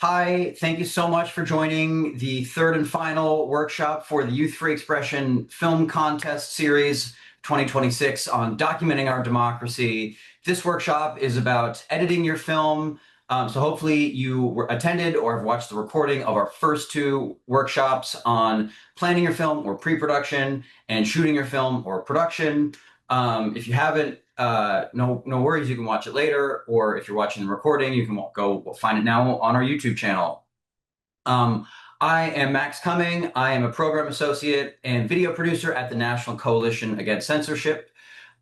Hi, thank you so much for joining the third and final workshop for the Youth Free Expression Film Contest Series 2026 on documenting our democracy. This workshop is about editing your film. So hopefully you attended or have watched the recording of our first two workshops on planning your film or pre-production and shooting your film or production. If you haven't, no worries, you can watch it later, or if you're watching the recording, you can go find it now on our YouTube channel. I am Max Cumming. I am a program associate and video producer at the National Coalition Against Censorship.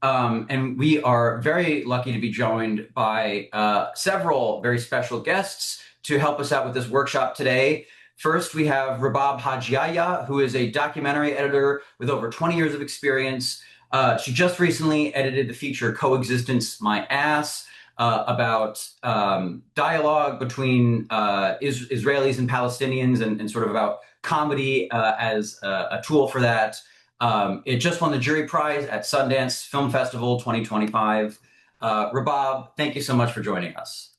And we are very lucky to be joined by several very special guests to help us out with this workshop today. First, we have Rabab Haj Yahya, who is a documentary editor with over 20 years of experience. She just recently edited the feature Coexistence My Ass, about dialogue between Israelis and Palestinians and sort of about comedy as a tool for that. It just won the jury prize at Sundance Film Festival 2025. Rabab, thank you so much for joining us.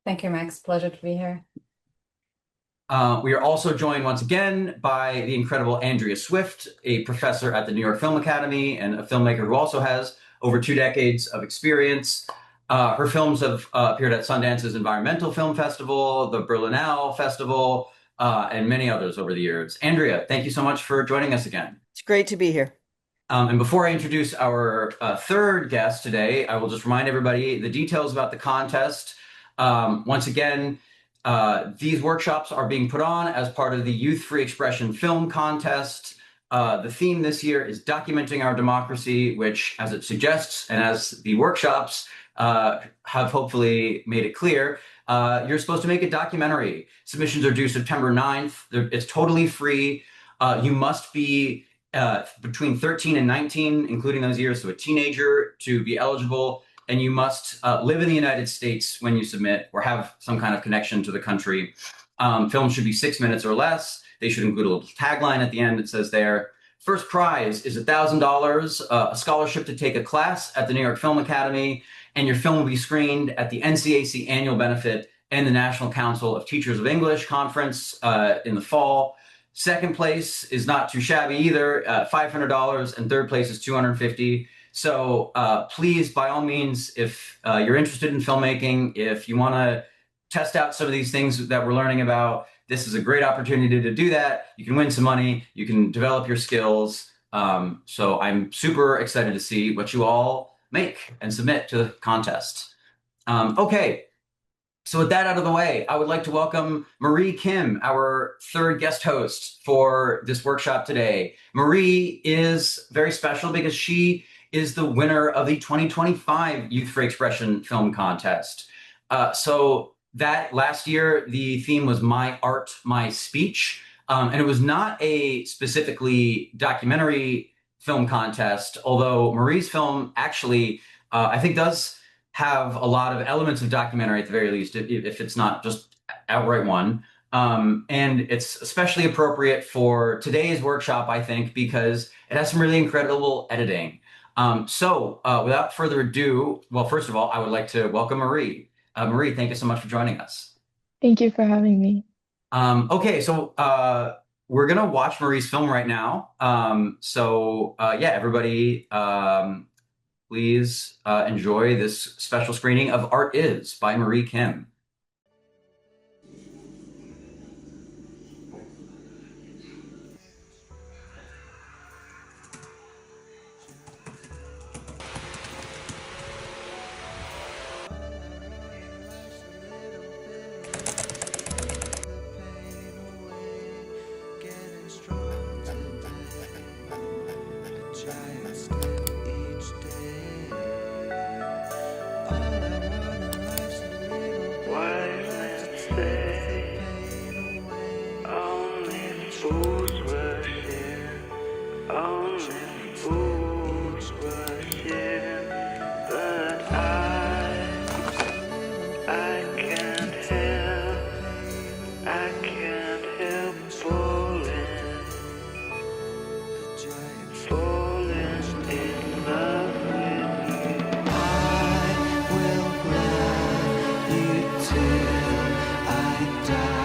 Thank you, Max. Pleasure to be here. We are also joined once again by the incredible Andrea Swift, a professor at the New York Film Academy and a filmmaker who also has over 2 decades of experience. Her films have appeared at Sundance's Environmental Film Festival, the Berlinale Festival, and many others over the years. Andrea, thank you so much for joining us again. It's great to be here. And before I introduce our third guest today, I will just remind everybody the details about the contest. Once again, these workshops are being put on as part of the Youth Free Expression Film Contest. The theme this year is documenting our democracy, which, as it suggests, and as the workshops have hopefully made it clear, you're supposed to make a documentary. Submissions are due September 9th. It's totally free. You must be between 13 and 19, including those years, so a teenager, to be eligible. And you must live in the United States when you submit or have some kind of connection to the country. Films should be 6 minutes or less. They should include a little tagline at the end. It says there, first prize is $1,000, a scholarship to take a class at the New York Film Academy, and your film will be screened at the NCAC annual benefit and the National Council of Teachers of English conference in the fall. Second place is not too shabby either, $500, and third place is $250. So please, by all means, if you're interested in filmmaking, if you want to test out some of these things that we're learning about, this is a great opportunity to do that. You can win some money. You can develop your skills. So I'm super excited to see what you all make and submit to the contest. Okay, so with that out of the way, I would like to welcome Marie Kim, our third guest host for this workshop today. Marie is very special because she is the winner of the 2025 Youth Free Expression Film Contest. So that last year, the theme was My Art, My Speech. And it was not a specifically documentary film contest, although Marie's film actually, I think, does have a lot of elements of documentary at the very least, if it's not just outright one. And it's especially appropriate for today's workshop, I think, because it has some really incredible editing. So without further ado, well, first of all, I would like to welcome Marie. Marie, thank you so much for joining us. Thank you for having me. Okay, so we're going to watch Marie's film right now. Yeah, everybody, please enjoy this special screening of Art Is by Marie Kim. I will love you till I die.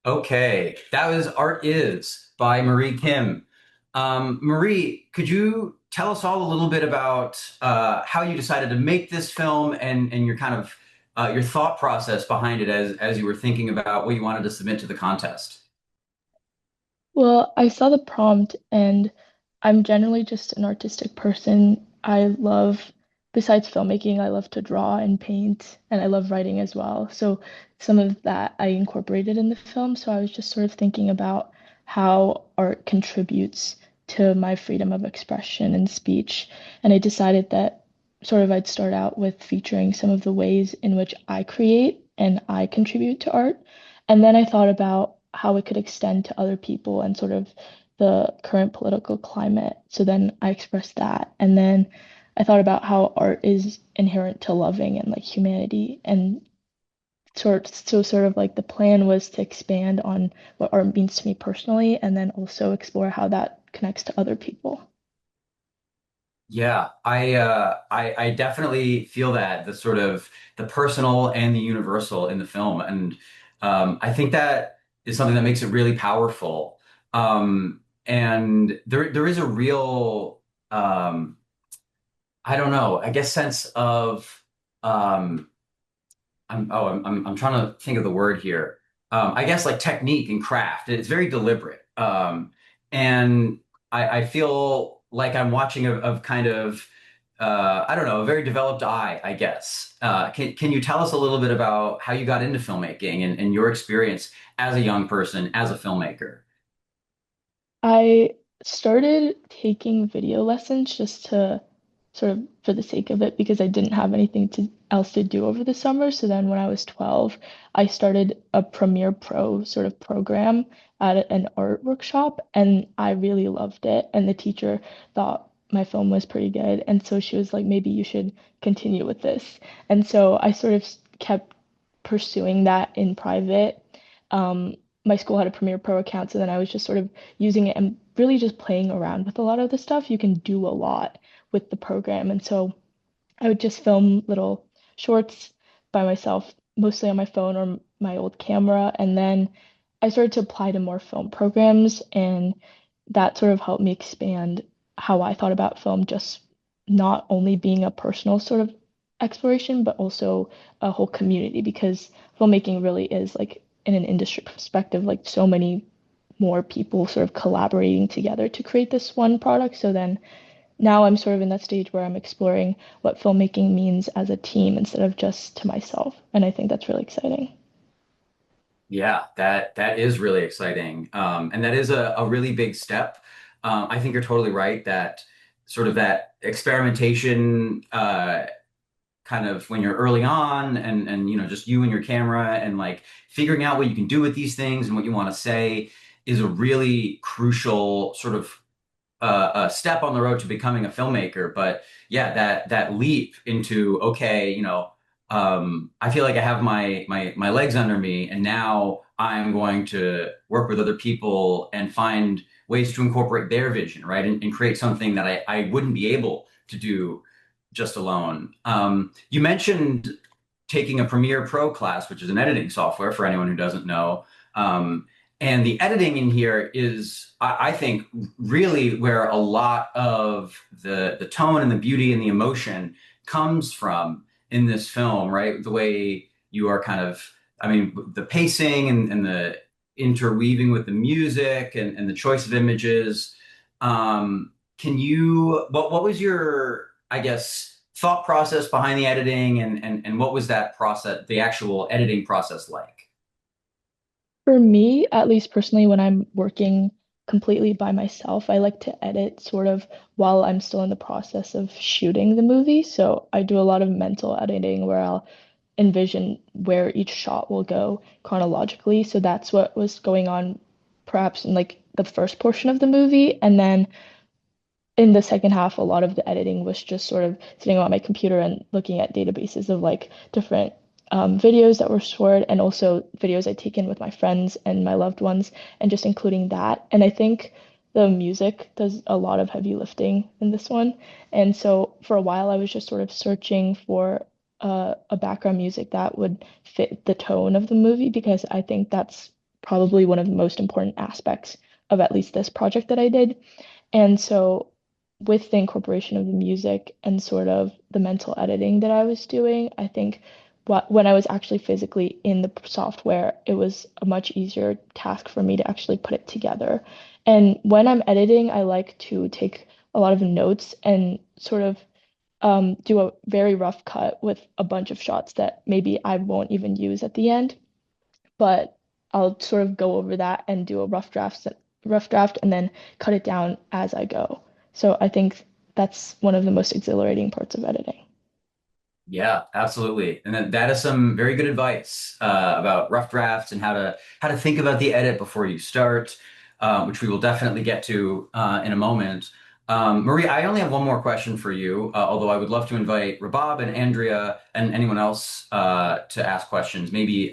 Okay, that was Art Is by Marie Kim. Marie, could you tell us all a little bit about how you decided to make this film and your kind of your thought process behind it as you were thinking about what you wanted to submit to the contest? Well, I saw the prompt and I'm generally just an artistic person. Besides filmmaking, I love to draw and paint, and I love writing as well. So some of that I incorporated in the film. So I was just sort of thinking about how art contributes to my freedom of expression and speech. And I decided that sort of I'd start out with featuring some of the ways in which I create and I contribute to art. And then I thought about how it could extend to other people and sort of the current political climate. So then I expressed that. And then I thought about how art is inherent to loving and like humanity. And sort of like the plan was to expand on what art means to me personally and then also explore how that connects to other people. Yeah, I definitely feel that the sort of the personal and the universal in the film, and I think that is something that makes it really powerful. And there is a real I don't know, I guess sense of um, I'm trying to think of the word here. I guess like technique and craft. It's very deliberate. And I feel like I'm watching of kind of I don't know, a very developed eye, I guess. Can you tell us a little bit about how you got into filmmaking and your experience as a young person, as a filmmaker? I started taking video lessons just to sort of for the sake of it because I didn't have anything else to do over the summer. So then when I was 12, I started a Premiere Pro sort of program at an art workshop and I really loved it. And the teacher thought my film was pretty good. And so she was like, maybe you should continue with this. And so I sort of kept pursuing that in private. Um, my school had a Premiere Pro account, so then I was just sort of using it and really just playing around with a lot of the stuff. You can do a lot with the program. And so I would just film little shorts by myself, mostly on my phone or my old camera. And then I started to apply to more film programs, and that sort of helped me expand how I thought about film, just not only being a personal sort of exploration, but also a whole community, because filmmaking really is like in an industry perspective, like so many more people sort of collaborating together to create this one product. So then now I'm sort of in that stage where I'm exploring what filmmaking means as a team instead of just to myself. And I think that's really exciting. Yeah, that is really exciting. And that is a really big step. I think you're totally right that sort of that experimentation kind of when you're early on and just you and your camera and like figuring out what you can do with these things and what you want to say is a really crucial sort of a step on the road to becoming a filmmaker. But yeah, that leap into okay, I feel like I have my legs under me, and now I'm going to work with other people and find ways to incorporate their vision, right, and create something that I wouldn't be able to do just alone. You mentioned taking a Premiere Pro class, which is an editing software for anyone who doesn't know. Um, and the editing in here is, I think, really where a lot of the tone and the beauty and the emotion comes from in this film, right? The way you are kind of, I mean, the pacing and the interweaving with the music and the choice of images. What was your, I guess, thought process behind the editing and what was that process, the actual editing process like? For me, at least personally, when I'm working completely by myself, I like to edit sort of while I'm still in the process of shooting the movie. So I do a lot of mental editing where I'll envision where each shot will go chronologically. So that's what was going on perhaps in like the first portion of the movie. And then in the second half, a lot of the editing was just sort of sitting on my computer and looking at databases of like different videos that were stored and also videos I'd taken with my friends and my loved ones and just including that. And I think the music does a lot of heavy lifting in this one. And so for a while, I was just sort of searching for a background music that would fit the tone of the movie because I think that's probably one of the most important aspects of at least this project that I did. And so with the incorporation of the music and sort of the mental editing that I was doing, I think when I was actually physically in the software, it was a much easier task for me to actually put it together. And when I'm editing, I like to take a lot of notes and sort of do a very rough cut with a bunch of shots that maybe I won't even use at the end, but I'll sort of go over that and do a rough draft and then cut it down as I go. So I think that's one of the most exhilarating parts of editing. Yeah, absolutely. And that is some very good advice about rough drafts and how to think about the edit before you start, which we will definitely get to in a moment. Marie, I only have one more question for you, although I would love to invite Rabab and Andrea and anyone else to ask questions. Maybe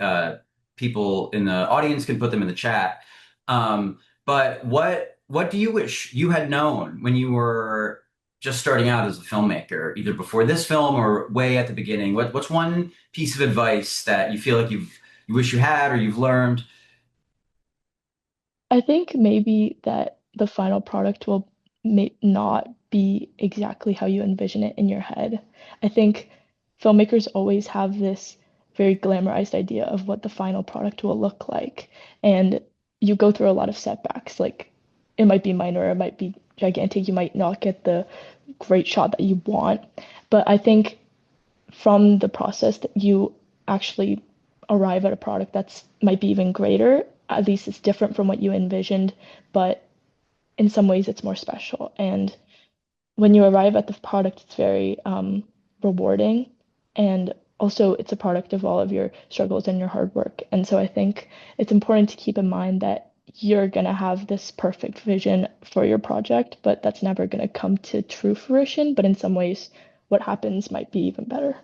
people in the audience can put them in the chat. But what do you wish you had known when you were just starting out as a filmmaker, either before this film or way at the beginning? What's one piece of advice that you feel like you wish you had or you've learned? I think maybe that the final product will may not be exactly how you envision it in your head. I think filmmakers always have this very glamorized idea of what the final product will look like. And you go through a lot of setbacks. Like it might be minor, it might be gigantic, you might not get the great shot that you want. But I think from the process that you actually arrive at a product that's might be even greater. At least it's different from what you envisioned, but in some ways it's more special. And when you arrive at the product, it's very rewarding. And also, it's a product of all of your struggles and your hard work. And so I think it's important to keep in mind that you're going to have this perfect vision for your project, but that's never going to come to true fruition. But in some ways, what happens might be even better.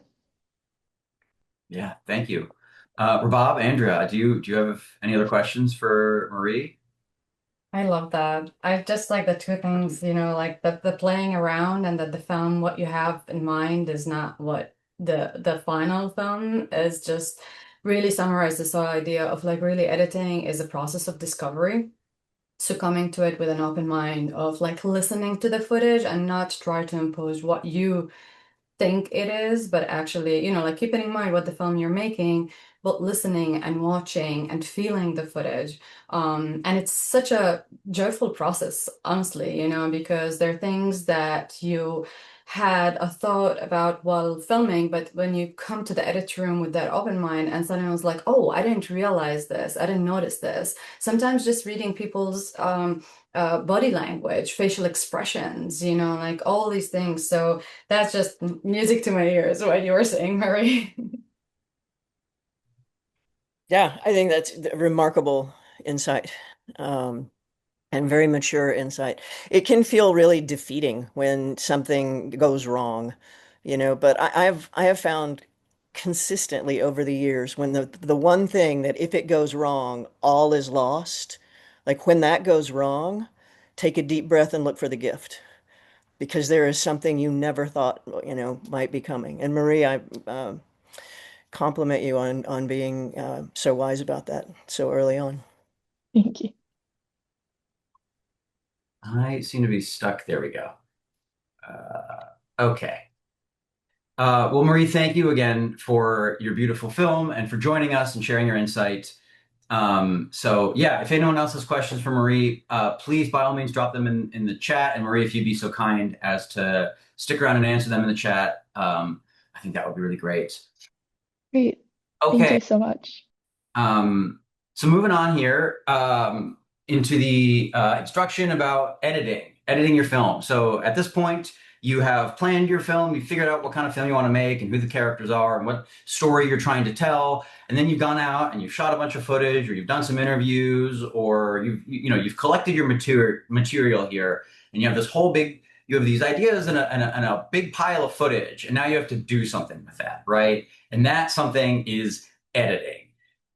Yeah, thank you. Rabab, Andrea, do you have any other questions for Marie? I love that. I just like the two things, like the playing around and that the film, what you have in mind is not what the final film is. Just really summarize this whole idea of like really editing is a process of discovery. So coming to it with an open mind of like listening to the footage and not try to impose what you think it is, but actually, like keeping in mind what the film you're making, but listening and watching and feeling the footage. And it's such a joyful process, honestly, because there are things that you had a thought about while filming, but when you come to the edit room with that open mind and suddenly I was like, oh, I didn't realize this, I didn't notice this. Sometimes just reading people's body language, facial expressions, like all these things. So that's just music to my ears, what you were saying, Murray. Yeah, I think that's a remarkable insight, and very mature insight. It can feel really defeating when something goes wrong, but I have found consistently over the years when the one thing that if it goes wrong, all is lost. Like when that goes wrong, take a deep breath and look for the gift because there is something you never thought, might be coming. And Marie, I compliment you on being so wise about that so early on. Thank you. I seem to be stuck. There we go. Okay. Well, Marie, thank you again for your beautiful film and for joining us and sharing your insight. So yeah, if anyone else has questions for Marie, please by all means drop them in the chat. And Marie, if you'd be so kind as to stick around and answer them in the chat, I think that would be really great. Great. Thank Okay. you so much. So moving on here into the instruction about editing your film. So at this point, you have planned your film, you figured out what kind of film you want to make and who the characters are and what story you're trying to tell. And then you've gone out and you've shot a bunch of footage or you've done some interviews or you've collected your material here and you have this whole big, you have these ideas and a big pile of footage. And now you have to do something with that, right? And that something is editing.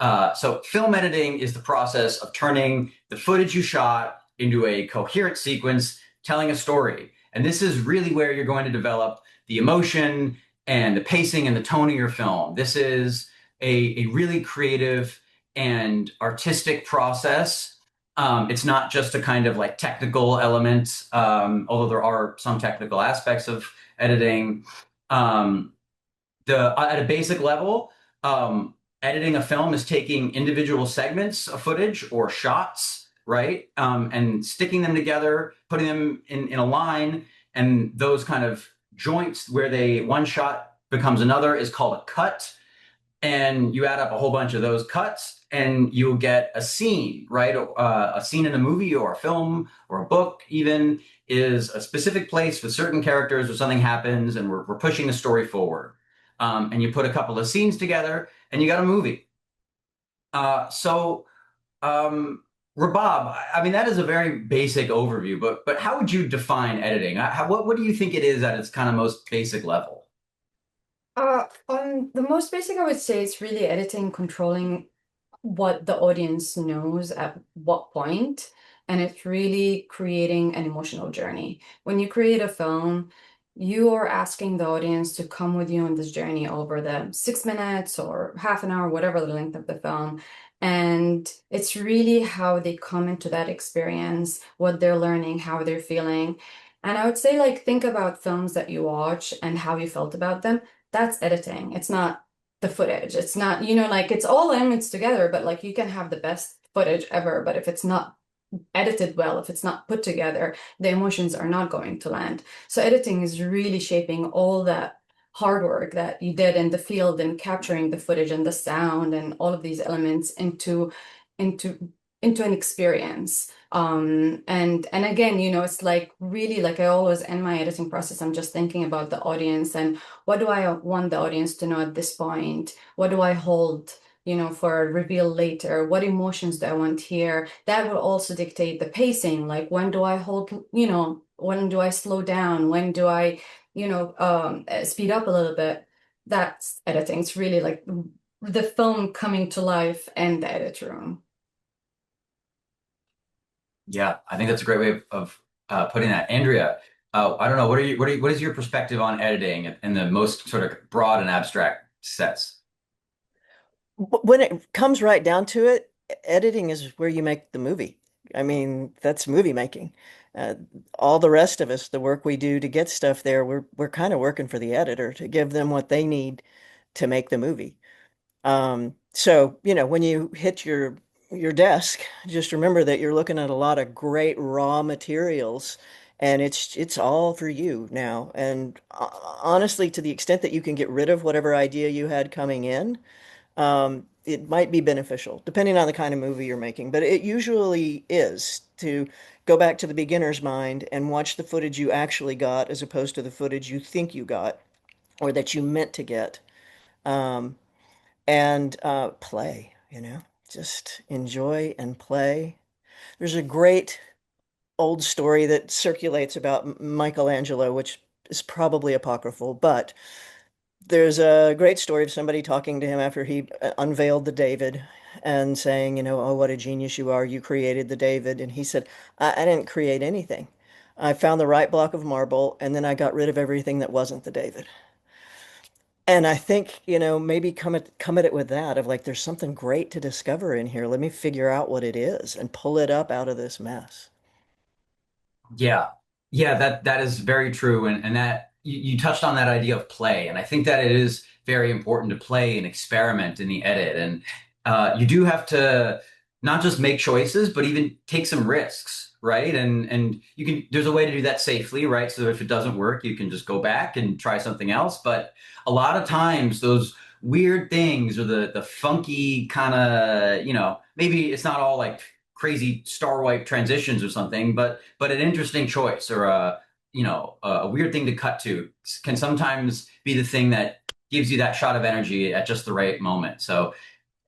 So film editing is the process of turning the footage you shot into a coherent sequence, telling a story. And this is really where you're going to develop the emotion and the pacing and the tone of your film. This is a really creative and artistic process. It's not just a kind of like technical element, although there are some technical aspects of editing. Um, at a basic level, editing a film is taking individual segments of footage or shots, right, and sticking them together, putting them in a line, and those kind of joints where one shot becomes another is called a cut. And you add up a whole bunch of those cuts and you'll get a scene, right? A scene in a movie or a film or a book even is a specific place with certain characters or something happens and we're pushing the story forward. And you put a couple of scenes together and you got a movie. So Rabab, I mean, that is a very basic overview, but how would you define editing? What do you think it is at its kind of most basic level? On the most basic, I would say it's really editing, controlling what the audience knows at what point, and it's really creating an emotional journey. When you create a film, you are asking the audience to come with you on this journey over the 6 minutes or half an hour, whatever the length of the film. And it's really how they come into that experience, what they're learning, how they're feeling. And I would say, like, think about films that you watch and how you felt about them. That's editing. It's not the footage. It's not, like it's all elements together, but like you can have the best footage ever, but if it's not edited well, if it's not put together, the emotions are not going to land. So editing is really shaping all that hard work that you did in the field and capturing the footage and the sound and all of these elements into an experience. And again, it's like really, like I always end my editing process, I'm just thinking about the audience and what do I want the audience to know at this point? What do I hold, for a reveal later? What emotions do I want here? That will also dictate the pacing. Like when do I hold, when do I slow down? When do I, speed up a little bit? That's editing. It's really like the film coming to life in the edit room. Yeah, I think that's a great way of putting that. Andrea, I don't know, what is your perspective on editing in the most sort of broad and abstract sense? When it comes right down to it, editing is where you make the movie. I mean, that's movie making. Uh, all the rest of us, the work we do to get stuff there, we're kind of working for the editor to give them what they need to make the movie. So, when you hit your desk, just remember that you're looking at a lot of great raw materials and it's all for you now. And honestly, to the extent that you can get rid of whatever idea you had coming in, it might be beneficial, depending on the kind of movie you're making. But it usually is to go back to the beginner's mind and watch the footage you actually got as opposed to the footage you think you got or that you meant to get. Um, and play, just enjoy and play. There's a great old story that circulates about Michelangelo, which is probably apocryphal, but there's a great story of somebody talking to him after he unveiled the David and saying, oh, what a genius you are. You created the David. And he said, I didn't create anything. I found the right block of marble and then I got rid of everything that wasn't the David. And I think, maybe come at it with that of like, there's something great to discover in here. Let me figure out what it is and pull it up out of this mess. Yeah. Yeah, that is very true. And that you touched on that idea of play. And I think that it is very important to play and experiment in the edit. And you do have to not just make choices, but even take some risks, right? And there's a way to do that safely, right? So if it doesn't work, you can just go back and try something else. But a lot of times those weird things or the funky kind of, maybe it's not all like crazy star wipe transitions or something, but an interesting choice or a weird thing to cut to can sometimes be the thing that gives you that shot of energy at just the right moment. So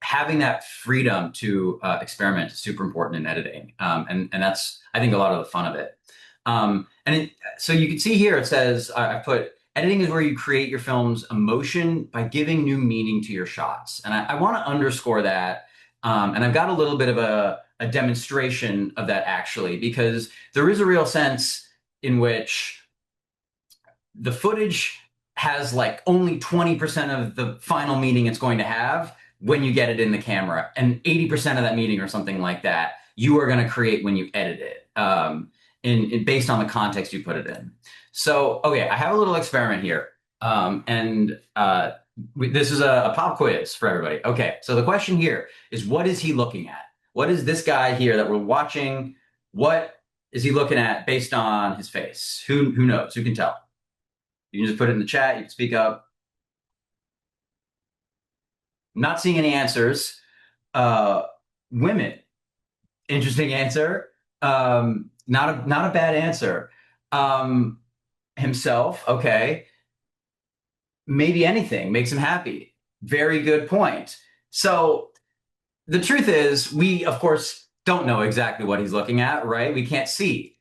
having that freedom to experiment is super important in editing, and that's I think a lot of the fun of it. So you can see here it says I put editing is where you create your film's emotion by giving new meaning to your shots, and I want to underscore that. And I've got a little bit of a demonstration of that actually, because there is a real sense in which the footage has like only 20% of the final meaning it's going to have, when you get it in the camera, and 80% of that meeting or something like that, you are going to create when you edit it, based on the context you put it in. So, okay, I have a little experiment here. This is a pop quiz for everybody. Okay, so the question here is, what is he looking at? What is this guy here that we're watching? What is he looking at based on his face? Who knows? Who can tell? You can just put it in the chat. You can speak up. I'm not seeing any answers. Women. Interesting answer. Not a bad answer. Himself. Okay. Maybe anything makes him happy. Very good point. So the truth is, we, of course, don't know exactly what he's looking at, right? We can't see.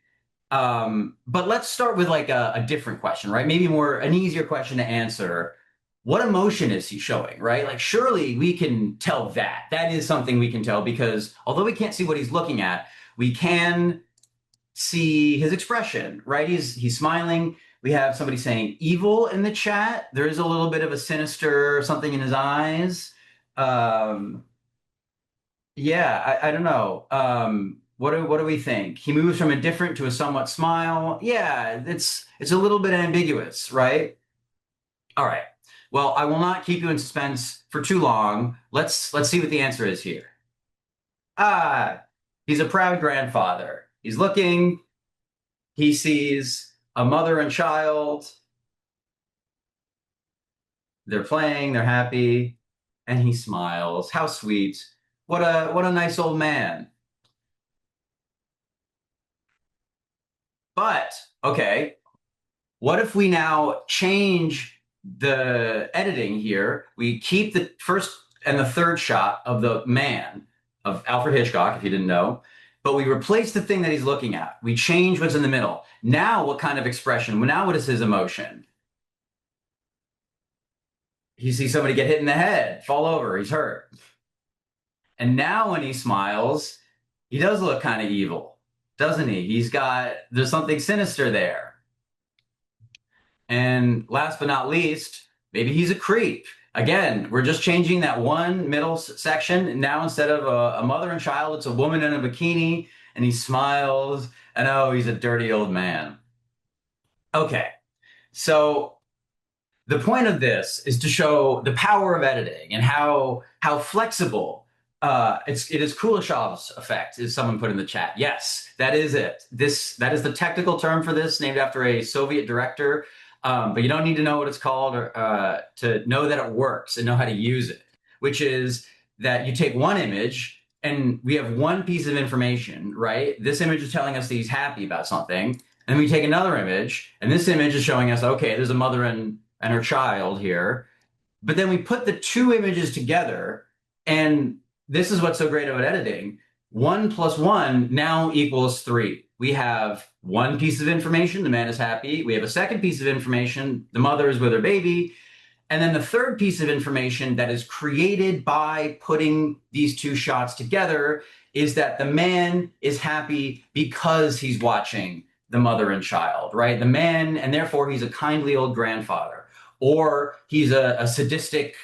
But let's start with like a different question, right? Maybe an easier question to answer. What emotion is he showing, right? Like, surely we can tell that. That is something we can tell, because although we can't see what he's looking at, we can see his expression, right? He's smiling. We have somebody saying evil in the chat. There is a little bit of a sinister something in his eyes. Yeah, I don't know. What do we think? He moves from indifferent to a somewhat smile. Yeah, it's a little bit ambiguous, right? All right. Well, I will not keep you in suspense for too long. Let's see what the answer is here. He's a proud grandfather. He's looking. He sees a mother and child. They're playing, they're happy, and he smiles. How sweet. What a nice old man. But, okay, what if we now change the editing here? We keep the first and the third shot of the man, of Alfred Hitchcock, if you didn't know, but we replace the thing that he's looking at. We change what's in the middle. Now, what kind of expression? Now, what is his emotion? He sees somebody get hit in the head, fall over, he's hurt. And now when he smiles, he does look kind of evil, doesn't he? There's something sinister there. And last but not least, maybe he's a creep. Again, we're just changing that one middle section. Now, instead of a mother and child, it's a woman in a bikini, and he smiles, and oh, he's a dirty old man. Okay, so the point of this is to show the power of editing and how flexible it is. Kuleshov's effect, is someone put in the chat. Yes, that is it. That is the technical term for this, named after a Soviet director. But you don't need to know what it's called to know that it works and know how to use it, which is that you take one image and we have one piece of information, right? This image is telling us that he's happy about something. And we take another image, and this image is showing us, okay, there's a mother and her child here. But then we put the two images together, and this is what's so great about editing. 1 + 1 now equals 3. We have one piece of information, the man is happy. We have a second piece of information, the mother is with her baby. And then the third piece of information that is created by putting these two shots together is that the man is happy because he's watching the mother and child, right? The man, and therefore he's a kindly old grandfather, or he's a sadistic,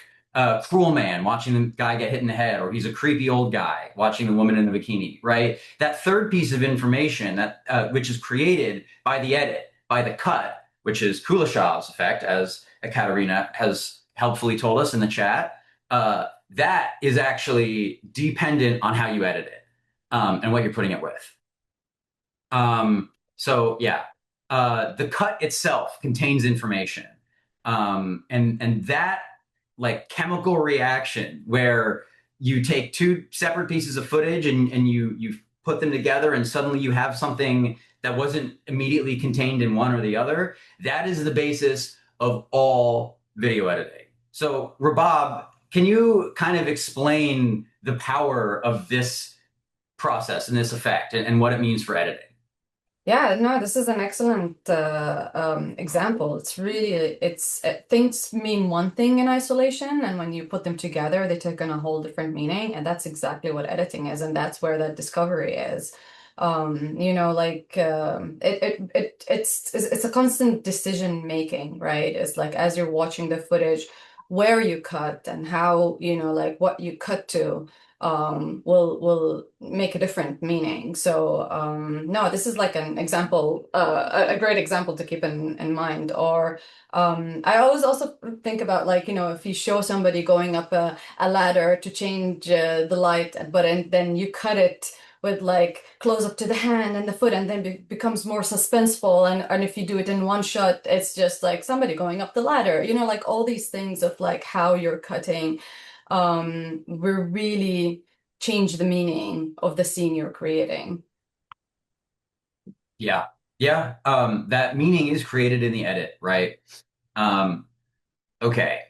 cruel man watching the guy get hit in the head, or he's a creepy old guy watching the woman in the bikini, right? That third piece of information which is created by the edit, by the cut, which is Kuleshov's effect, as Ekaterina has helpfully told us in the chat, that is actually dependent on how you edit it and what you're putting it with. So yeah, the cut itself contains information, and that like chemical reaction where you take two separate pieces of footage and you put them together, and suddenly you have something that wasn't immediately contained in one or the other. That is the basis of all video editing. So Rabab, can you kind of explain the power of this process and this effect and what it means for editing? Yeah, no, this is an excellent example. Things mean one thing in isolation, and when you put them together, they take on a whole different meaning, and that's exactly what editing is, and that's where that discovery is. It's a constant decision making, right? It's like as you're watching the footage, where you cut and how, like what you cut to will make a different meaning. So no, this is like an example, a great example to keep in mind. Or I always also think about, like, if you show somebody going up a ladder to change the light, then you cut it with like close up to the hand and the foot, and then becomes more suspenseful. And if you do it in one shot, it's just like somebody going up the ladder, like all these things of like how you're cutting will really change the meaning of the scene you're creating. Yeah. Yeah. That meaning is created in the edit, right? Okay.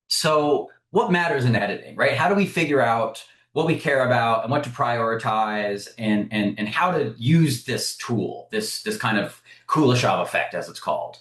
So what matters in editing, right? How do we figure out what we care about and what to prioritize, and how to use this tool, this kind of Kuleshov effect, as it's called?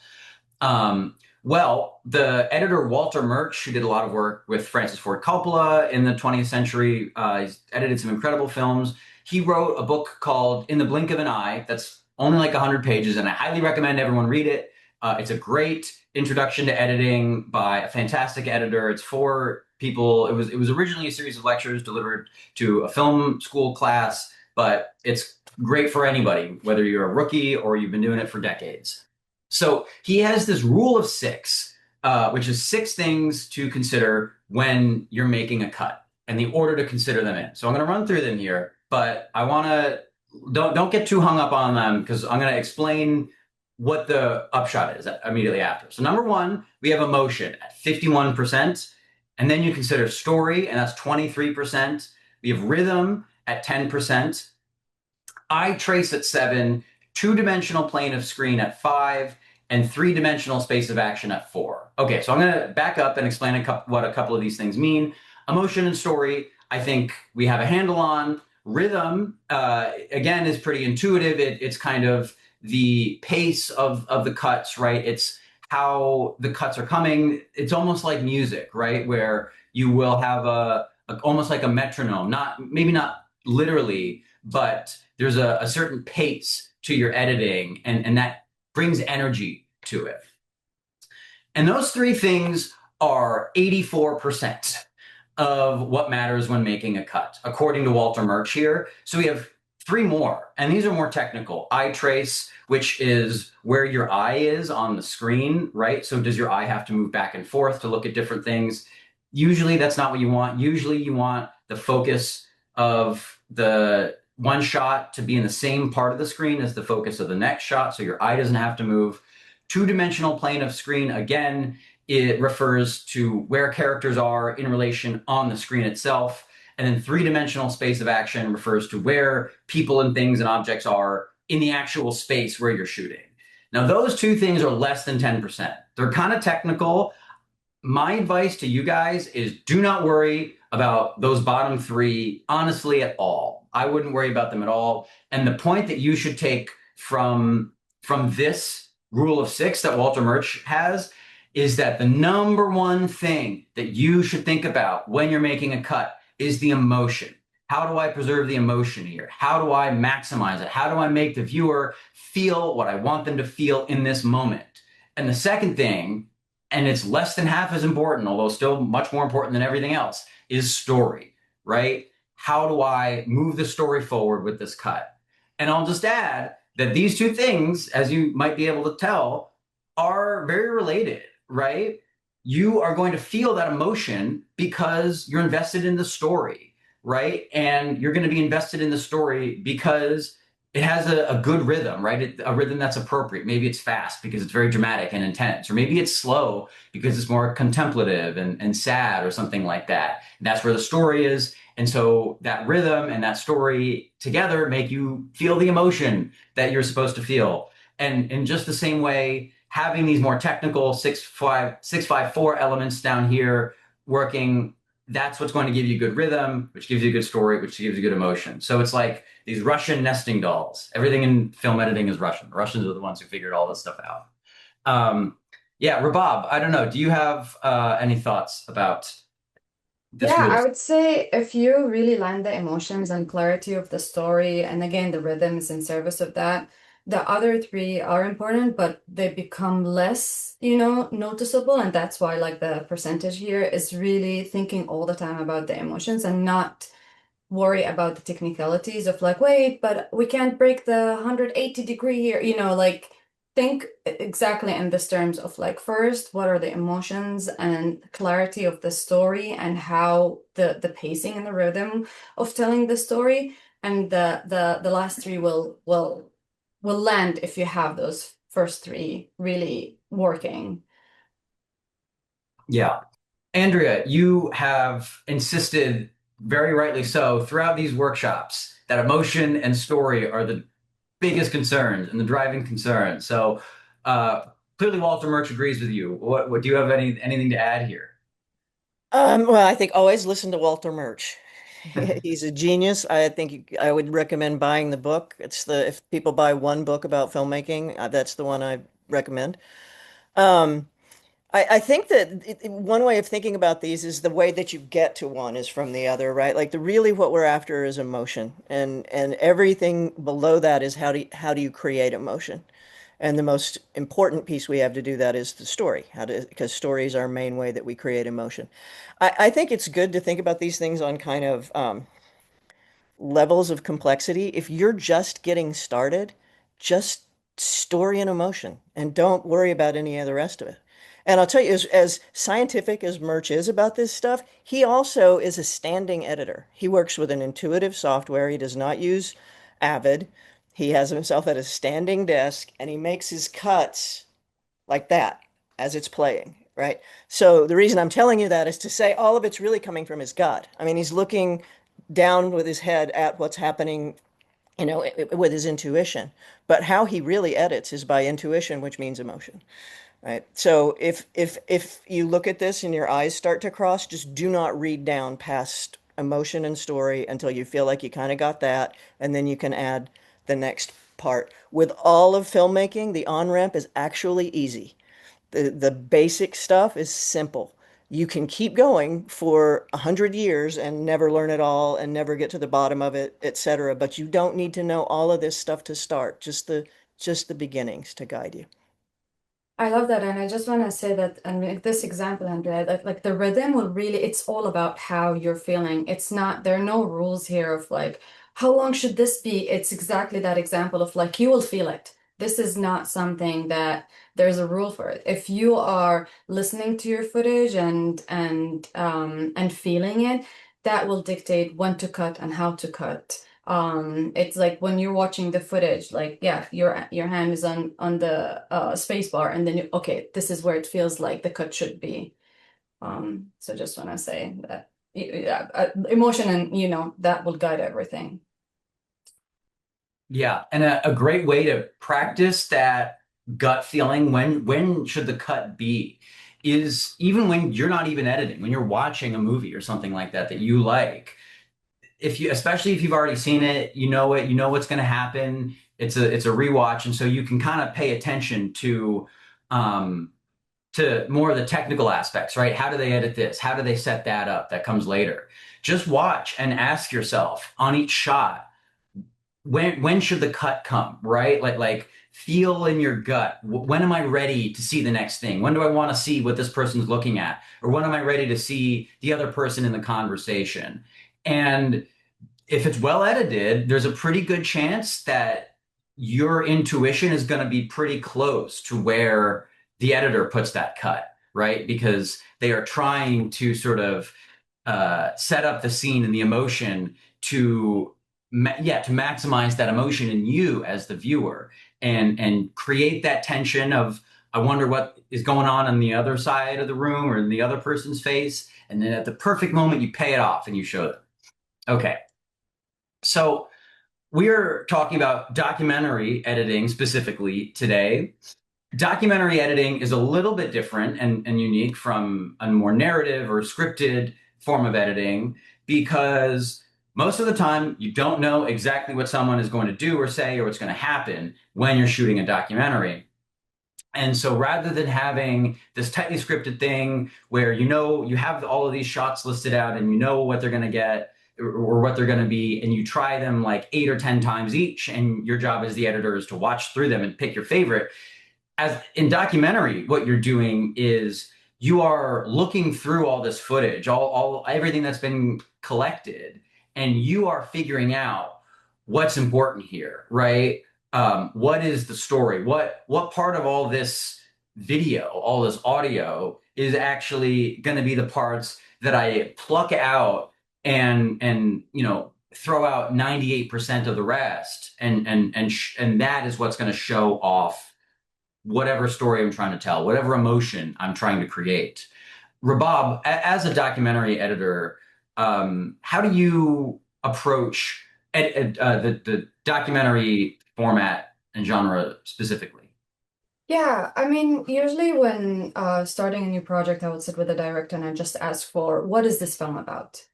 Well, the editor Walter Murch, who did a lot of work with Francis Ford Coppola in the 20th century, he's edited some incredible films. He wrote a book called In the Blink of an Eye that's only like 100 pages, and I highly recommend everyone read it. It's a great introduction to editing by a fantastic editor. It's for people. It was originally a series of lectures delivered to a film school class, but it's great for anybody, whether you're a rookie or you've been doing it for decades. So he has this rule of six, which is 6 things to consider when you're making a cut and the order to consider them in. So I'm going to run through them here, but I want to don't get too hung up on them, because I'm going to explain what the upshot is immediately after. So number 1, we have emotion at 51%, and then you consider story, and that's 23%. We have rhythm at 10%, eye trace at 7, two-dimensional plane of screen at 5, and three-dimensional space of action at 4. Okay, so I'm going to back up and explain what a couple of these things mean. Emotion and story, I think we have a handle on. Rhythm, again, is pretty intuitive. It's kind of the pace of the cuts, right? It's how the cuts are coming. It's almost like music, right? Where you will have almost like a metronome, maybe not literally, but there's a certain pace to your editing, and that brings energy to it. And those 3 things are 84% of what matters when making a cut, according to Walter Murch here. So we have 3 more, and these are more technical. Eye trace, which is where your eye is on the screen, right? So does your eye have to move back and forth to look at different things? Usually that's not what you want. Usually you want the focus of the one shot to be in the same part of the screen as the focus of the next shot, so your eye doesn't have to move. Two-dimensional plane of screen, again, it refers to where characters are in relation on the screen itself. And then three-dimensional space of action refers to where people and things and objects are in the actual space where you're shooting. Now, those 2 things are less than 10%. They're kind of technical. My advice to you guys is do not worry about those bottom 3, honestly, at all. I wouldn't worry about them at all. And the point that you should take from this rule of 6 that Walter Murch has is that the number 1 thing that you should think about when you're making a cut is the emotion. How do I preserve the emotion here? How do I maximize it? How do I make the viewer feel what I want them to feel in this moment? And the second thing, and it's less than half as important, although still much more important than everything else, is story, right? How do I move the story forward with this cut? And I'll just add that these 2 things, as you might be able to tell, are very related, right? You are going to feel that emotion because you're invested in the story, right? And you're going to be invested in the story because it has a good rhythm, right? A rhythm that's appropriate. Maybe it's fast because it's very dramatic and intense, or maybe it's slow because it's more contemplative and sad or something like that. And that's where the story is. And so that rhythm and that story together make you feel the emotion that you're supposed to feel. And in just the same way, having these more technical 654 elements down here working, that's what's going to give you good rhythm, which gives you a good story, which gives you good emotion. So it's like these Russian nesting dolls. Everything in film editing is Russian. The Russians are the ones who figured all this stuff out. Yeah, Rabab, I don't know. Do you have any thoughts about this Yeah, rule? I would say if you really land the emotions and clarity of the story, and again, the rhythms in service of that, the other three are important, but they become less, noticeable. And that's why like the percentage here is really thinking all the time about the emotions and not worry about the technicalities of like, wait, but we can't break the 180-degree here, like think exactly in this terms of like, first, what are the emotions and clarity of the story and how the pacing and the rhythm of telling the story, and the last three will land if you have those first three really working. Yeah. Andrea, you have insisted, very rightly so, throughout these workshops that emotion and story are the biggest concerns and the driving concerns. So clearly Walter Murch agrees with you. What do you have anything to add here? Well, I think always listen to Walter Murch. He's a genius. I think I would recommend buying the book. If people buy one book about filmmaking, that's the one I recommend. Um, I think that one way of thinking about these is the way that you get to one is from the other, right? Like really what we're after is emotion, and everything below that is how do you create emotion? And the most important piece we have to do that is the story, because story is our main way that we create emotion. I think it's good to think about these things on kind of levels of complexity. If you're just getting started, just story and emotion, and don't worry about any of the rest of it. And I'll tell you, as scientific as Murch is about this stuff, he also is a standing editor. He works with an intuitive software. He does not use Avid. He has himself at a standing desk, and he makes his cuts like that as it's playing, right? So the reason I'm telling you that is to say all of it's really coming from his gut. I mean, he's looking down with his head at what's happening, with his intuition. But how he really edits is by intuition, which means emotion, right? So if you look at this and your eyes start to cross, just do not read down past emotion and story until you feel like you kind of got that, and then you can add the next part. With all of filmmaking, the on-ramp is actually easy. The basic stuff is simple. You can keep going for 100 years and never learn it all and never get to the bottom of it, etc. But you don't need to know all of this stuff to start. Just the beginnings to guide you. I love that, and I just want to say that, and like this example, Andrea, that like the rhythm will really, it's all about how you're feeling. It's not, there are no rules here of like, how long should this be? It's exactly that example of like, you will feel it. This is not something that there's a rule for it. If you are listening to your footage and feeling it, that will dictate when to cut and how to cut. It's like when you're watching the footage, like yeah, your hand is on the space bar, and then okay, this is where it feels like the cut should be. So just want to say that yeah, emotion and that will guide everything. Yeah, and a great way to practice that gut feeling, when should the cut be, is even when you're not even editing, when you're watching a movie or something like that that you like. If you, especially if you've already seen it, you know what's going to happen. It's a rewatch, and so you can kind of pay attention um, to more of the technical aspects, right? How do they edit this? How do they set that up? That comes later. Just watch and ask yourself on each shot, when should the cut come, right? Like feel in your gut. When am I ready to see the next thing? When do I want to see what this person's looking at? Or when am I ready to see the other person in the conversation? And if it's well edited, there's a pretty good chance that your intuition is going to be pretty close to where the editor puts that cut, right? Because they are trying to sort of set up the scene and the emotion to to maximize that emotion in you as the viewer, and create that tension of, I wonder what is going on the other side of the room or in the other person's face, and then at the perfect moment you pay it off and you show them. Okay, so we're talking about documentary editing specifically today. Documentary editing is a little bit different and unique from a more narrative or scripted form of editing, because most of the time you don't know exactly what someone is going to do or say or what's going to happen when you're shooting a documentary. And so rather than having this tightly scripted thing where you have all of these shots listed out and you know what they're going to get, or what they're going to be, and you try them like 8 or 10 times each, and your job as the editor is to watch through them and pick your favorite. As in documentary, what you're doing is you are looking through all this footage, all everything that's been collected, and you are figuring out what's important here, right? What is the story? What part of all this video, all this audio is actually going to be the parts that I pluck out and throw out 98% of the rest, and that is what's going to show off whatever story I'm trying to tell, whatever emotion I'm trying to create. Rabab, as a documentary editor, how do you approach the documentary format and genre specifically? Yeah, I mean, usually when starting a new project, I would sit with the director and I just ask for, what is this film about?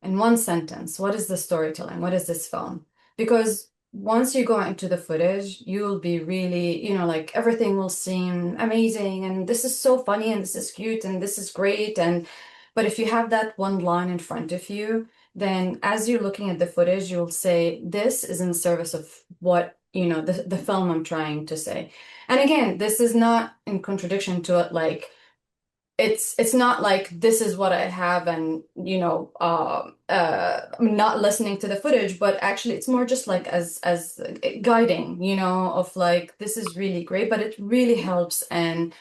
In one sentence, what is the storytelling? What is this film? Because once you go into the footage, you'll be really, like everything will seem amazing and this is so funny and this is cute and this is great. But if you have that one line in front of you, then as you're looking at the footage, you'll say, this is in service of what, the film I'm trying to say. And again, this is not in contradiction to it, like it's not like this is what I have and I'm not listening to the footage, but actually it's more just like as guiding, of like this is really great, but it really helps and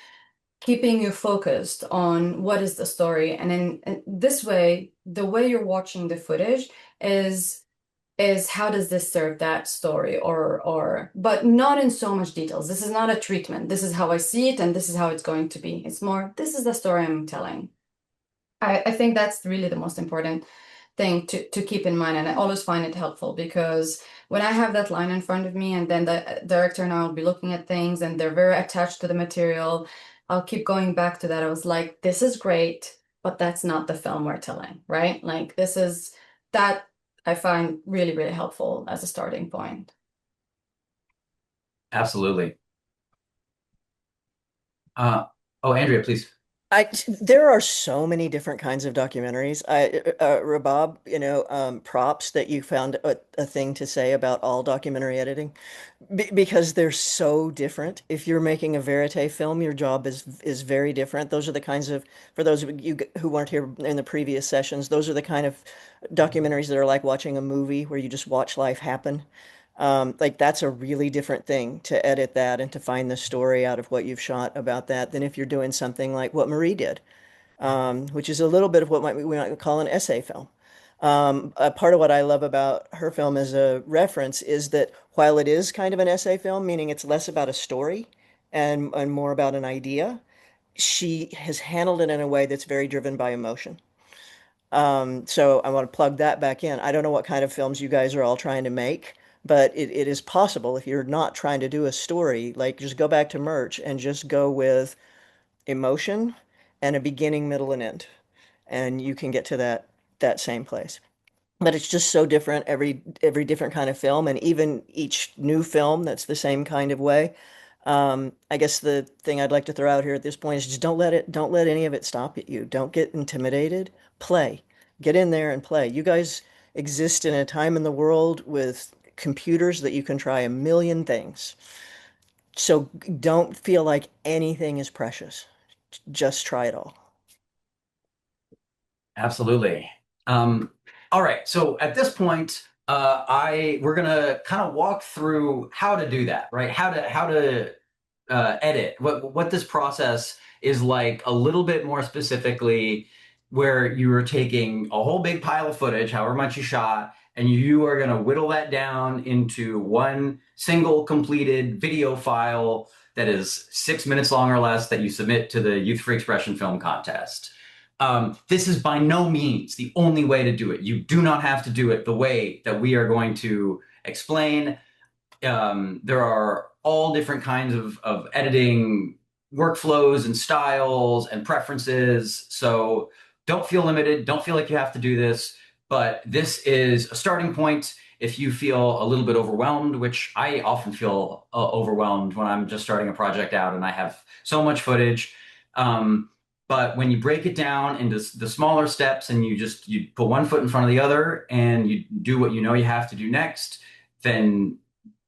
keeping you focused on what is the story. And in this way, the way you're watching the footage is how does this serve that story or but not in so much details. This is not a treatment. This is how I see it and this is how it's going to be. It's more, this is the story I'm telling. I think that's really the most important thing to keep in mind. And I always find it helpful because when I have that line in front of me and then the director and I will be looking at things and they're very attached to the material, I'll keep going back to that. I was like, this is great, but that's not the film we're telling, right? Like this is that I find really, really helpful as a starting point. Absolutely. Andrea, please. There are so many different kinds of documentaries. Rabab, props that you found a thing to say about all documentary editing because they're so different. If you're making a verite film, your job is very different. Those are the kinds of, for those of you who weren't here in the previous sessions, those are the kind of documentaries that are like watching a movie where you just watch life happen. Like that's a really different thing to edit that and to find the story out of what you've shot about that than if you're doing something like what Marie did, which is a little bit of what we might call an essay film. A part of what I love about her film as a reference is that while it is kind of an essay film, meaning it's less about a story and more about an idea, she has handled it in a way that's very driven by emotion. So I want to plug that back in. I don't know what kind of films you guys are all trying to make, but it is possible if you're not trying to do a story, like just go back to merch and just go with emotion and a beginning, middle, and end. And you can get to that same place. But it's just so different every different kind of film, and even each new film that's the same kind of way. I guess the thing I'd like to throw out here at this point is just don't let any of it stop at you. Don't get intimidated. Play. Get in there and play. You guys exist in a time in the world with computers that you can try a million things. So don't feel like anything is precious. Just try it all. Absolutely. All right. So at this point, we're gonna kind of walk through how to do that, right? How to edit, what this process is like a little bit more specifically, where you are taking a whole big pile of footage, however much you shot, and you are going to whittle that down into one single completed video file that is 6 minutes long or less that you submit to the Youth Free Expression Film Contest. This is by no means the only way to do it. You do not have to do it the way that we are going to explain. There are all different kinds of editing workflows and styles and preferences. So don't feel limited. Don't feel like you have to do this. But this is a starting point if you feel a little bit overwhelmed, which I often feel overwhelmed when I'm just starting a project out and I have so much footage. But when you break it down into the smaller steps and you put one foot in front of the other and you do what you know you have to do next, then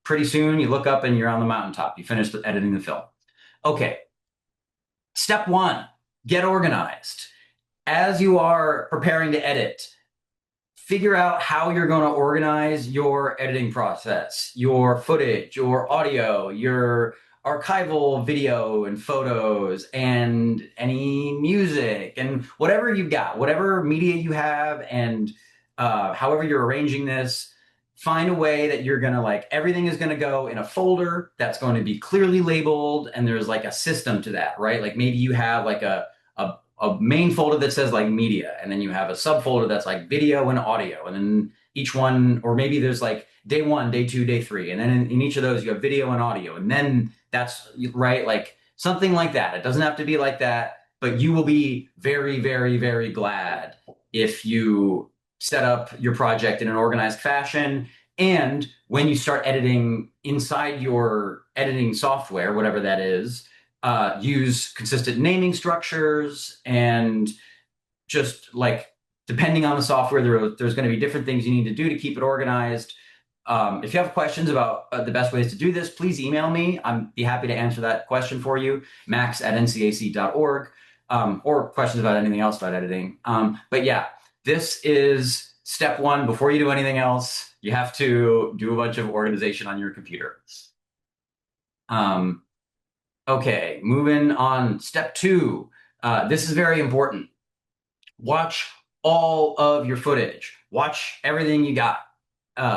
pretty soon you look up and you're on the mountaintop. You finish editing the film. Okay. Step one, get organized. As you are preparing to edit, figure out how you're going to organize your editing process, your footage, your audio, your archival video and photos, and any music, and whatever you've got, whatever media you have, and however you're arranging this, find a way that you're going to like, everything is going to go in a folder that's going to be clearly labeled, and there's like a system to that, right? Like maybe you have like a main folder that says like media, and then you have a subfolder that's like video and audio, and then each one, or maybe there's like day 1, day 2, day 3, and then in each of those you have video and audio, and then that's right, like something like that. It doesn't have to be like that, but you will be very, very, very glad if you set up your project in an organized fashion. And when you start editing inside your editing software, whatever that is, use consistent naming structures, and just like depending on the software, there's going to be different things you need to do to keep it organized. If you have questions about the best ways to do this, please email me. I'd be happy to answer that question for you, max@ncac.org, or questions about anything else about editing. But yeah, this is step one. Before you do anything else, you have to do a bunch of organization on your computer. Okay, moving on. Step 2. This is very important. Watch all of your footage. Watch everything you got.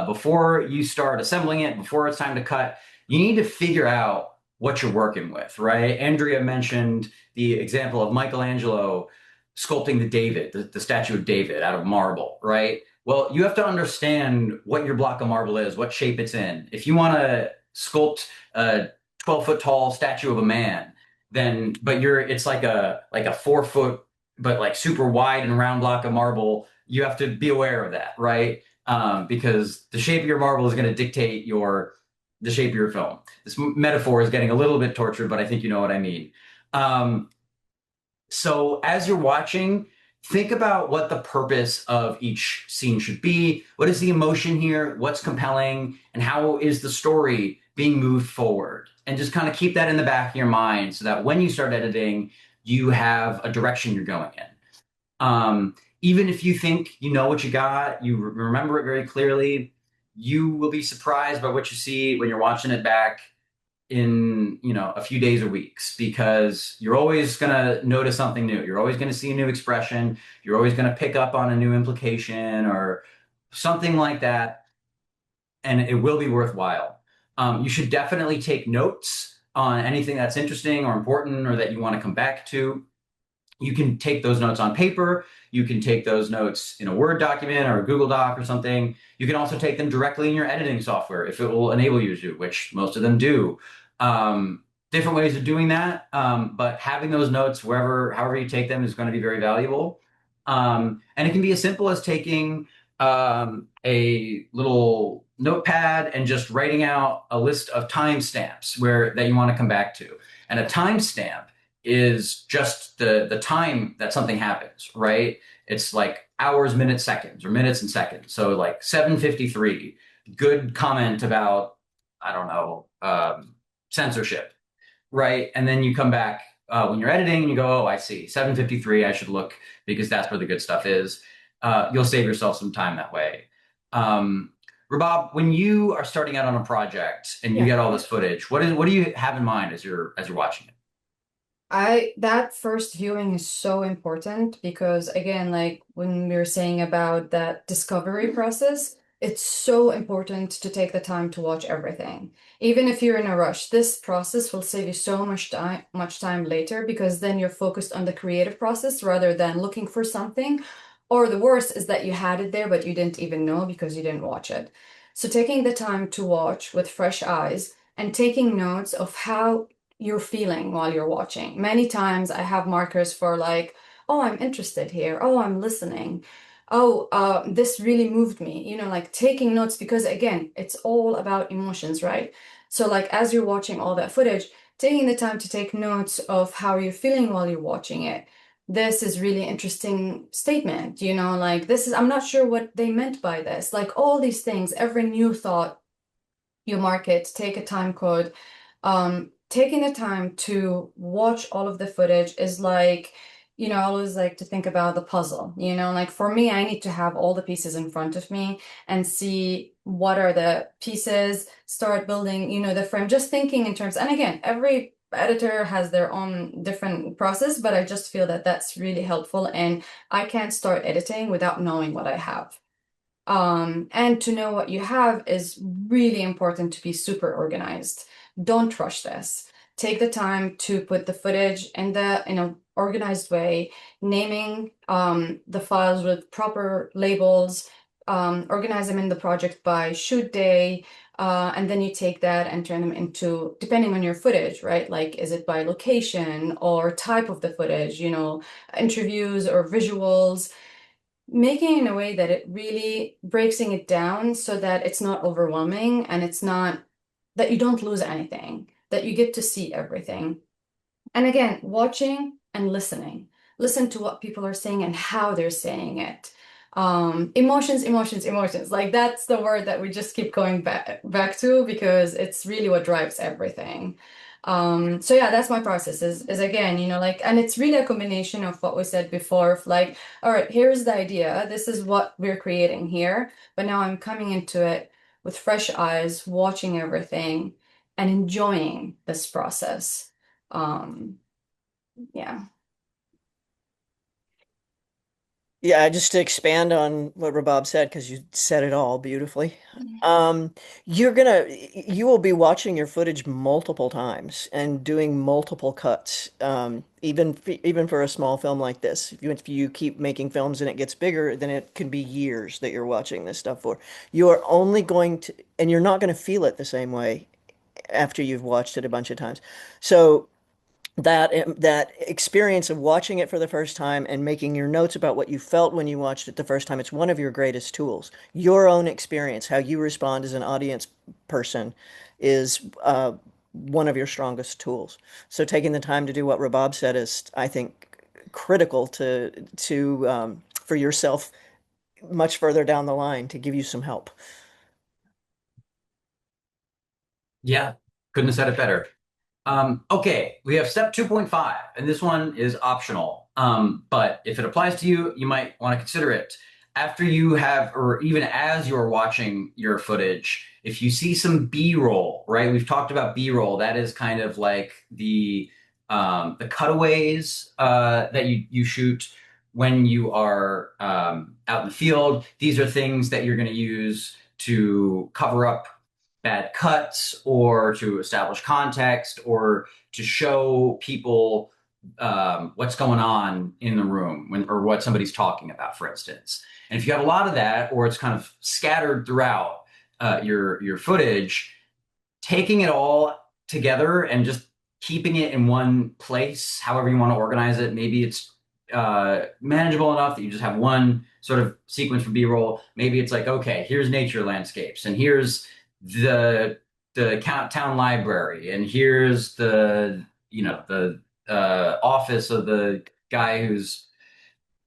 Before you start assembling it, before it's time to cut, you need to figure out what you're working with, right? Andrea mentioned the example of Michelangelo sculpting the statue of David out of marble, right? Well, you have to understand what your block of marble is, what shape it's in. If you want to sculpt a 12-foot tall statue of a man, then it's like a 4-foot but like super wide and round block of marble. You have to be aware of that, right? Because the shape of your marble is going to dictate the shape of your film. This metaphor is getting a little bit tortured, but I think you know what I mean. So as you're watching, think about what the purpose of each scene should be. What is the emotion here? What's compelling? And how is the story being moved forward? And just kind of keep that in the back of your mind so that when you start editing, you have a direction you're going in. Even if you think you know what you got, you remember it very clearly, you will be surprised by what you see when you're watching it back in a few days or weeks, because you're always going to notice something new. You're always going to see a new expression. You're always going to pick up on a new implication or something like that, and it will be worthwhile. You should definitely take notes on anything that's interesting or important or that you want to come back to. You can take those notes on paper. You can take those notes in a Word document or a Google Doc or something. You can also take them directly in your editing software if it will enable you to, which most of them do. Different ways of doing that, but having those notes however you take them is going to be very valuable. And it can be as simple as taking a little notepad and just writing out a list of timestamps that you want to come back to. And a timestamp is just the time that something happens, right? It's like hours, minutes, seconds, or minutes and seconds. So like 7:53, good comment about, I don't know, censorship, right? And then you come back when you're editing and you go, oh, I see, 7:53, I should look because that's where the good stuff is. You'll save yourself some time that way. Rabab, when you are starting out on a project and you get all this footage, what do you have in mind as you're watching it? That first viewing is so important because, again, like when we were saying about that discovery process, it's so important to take the time to watch everything. Even if you're in a rush, this process will save you so much time later, because then you're focused on the creative process rather than looking for something. Or the worst is that you had it there, but you didn't even know because you didn't watch it. So taking the time to watch with fresh eyes and taking notes of how you're feeling while you're watching. Many times I have markers for like, oh, I'm interested here. Oh, I'm listening. Oh, this really moved me. Like taking notes, because again, it's all about emotions, right? So like as you're watching all that footage, taking the time to take notes of how you're feeling while you're watching it this is really interesting statement, you know, like this is, I'm not sure what they meant by this. Like all these things, every new thought you mark it, take a time code. Taking the time to watch all of the footage is like, you know, I always like to think about the puzzle, you know, like for me, I need to have all the pieces in front of me and see what are the pieces, start building, you know, the frame, just thinking in terms, and again, every editor has their own different process, but I just feel that that's really helpful. And I can't start editing without knowing what I have. And to know what you have is really important to be super organized. Don't rush this. Take the time to put the footage in a organized way, naming the files with proper labels, organize them in the project by shoot day, and then you take that and turn them into, depending on your footage, right? Like, is it by location or type of the footage, you know, interviews or visuals, making in a way that it really breaking it down so that it's not overwhelming and it's not that you don't lose anything, that you get to see everything. And again, watching and listening. Listen to what people are saying and how they're saying it. Emotions, emotions, emotions. Like that's the word that we just keep going back to because it's really what drives everything. So yeah, that's my process is again, you know, like, and it's really a combination of what we said before, of like, all right, here's the idea. This is what we're creating here. But now I'm coming into it with fresh eyes, watching everything and enjoying this process. Yeah. Yeah, just to expand on what Rabab said, because you said it all beautifully. You will be watching your footage multiple times and doing multiple cuts. Even for a small film like this, if you keep making films and it gets bigger, then it can be years that you're watching this stuff for. You are only going to, and you're not going to feel it the same way after you've watched it a bunch of times. So that experience of watching it for the first time and making your notes about what you felt when you watched it the first time, it's one of your greatest tools. Your own experience, how you respond as an audience person, is one of your strongest tools. So taking the time to do what Rabab said is, I think, critical to for yourself much further down the line to give you some help. Yeah, couldn't have said it better. Okay, we have step 2.5, and this one is optional. But if it applies to you, you might want to consider it. After you have, or even as you're watching your footage, if you see some B-roll, right? We've talked about B-roll. That is kind of like the cutaways that you shoot when you are out in the field. These are things that you're going to use to cover up bad cuts or to establish context or to show people what's going on in the room or what somebody's talking about, for instance. And if you have a lot of that, or it's kind of scattered throughout your footage, taking it all together and just keeping it in one place, however you want to organize it. Maybe it's manageable enough that you just have one sort of sequence for B-roll. Maybe it's like, okay, here's nature landscapes, and here's the town library, and here's the office of the guy who's,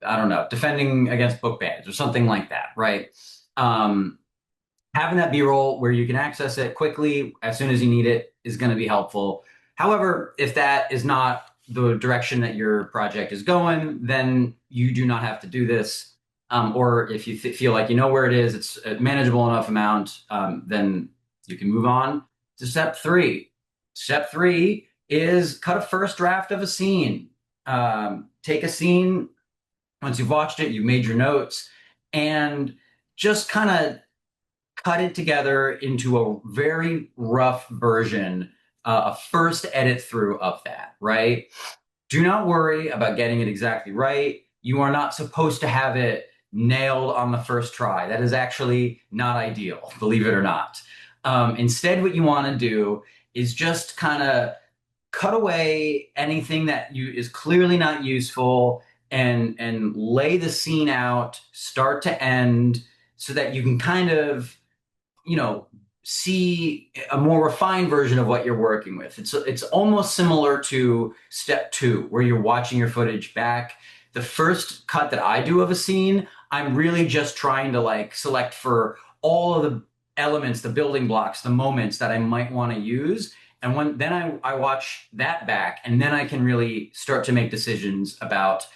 I don't know, defending against book bans or something like that, right? Having that B-roll where you can access it quickly as soon as you need it is going to be helpful. However, if that is not the direction that your project is going, then you do not have to do this. Or if you feel like you know where it is, it's a manageable enough amount, then you can move on to step 3. Step 3 is cut a first draft of a scene. Take a scene, once you've watched it, you've made your notes, and just kind of cut it together into a very rough version, a first edit through of that, right? Do not worry about getting it exactly right. You are not supposed to have it nailed on the first try. That is actually not ideal, believe it or not. Instead, what you want to do is just kind of cut away anything that is clearly not useful and lay the scene out start to end so that you can kind of see a more refined version of what you're working with. It's almost similar to step two, where you're watching your footage back. The first cut that I do of a scene, I'm really just trying to like select for all of the elements, the building blocks, the moments that I might want to use. And when then I watch that back, and then I can really start to make decisions about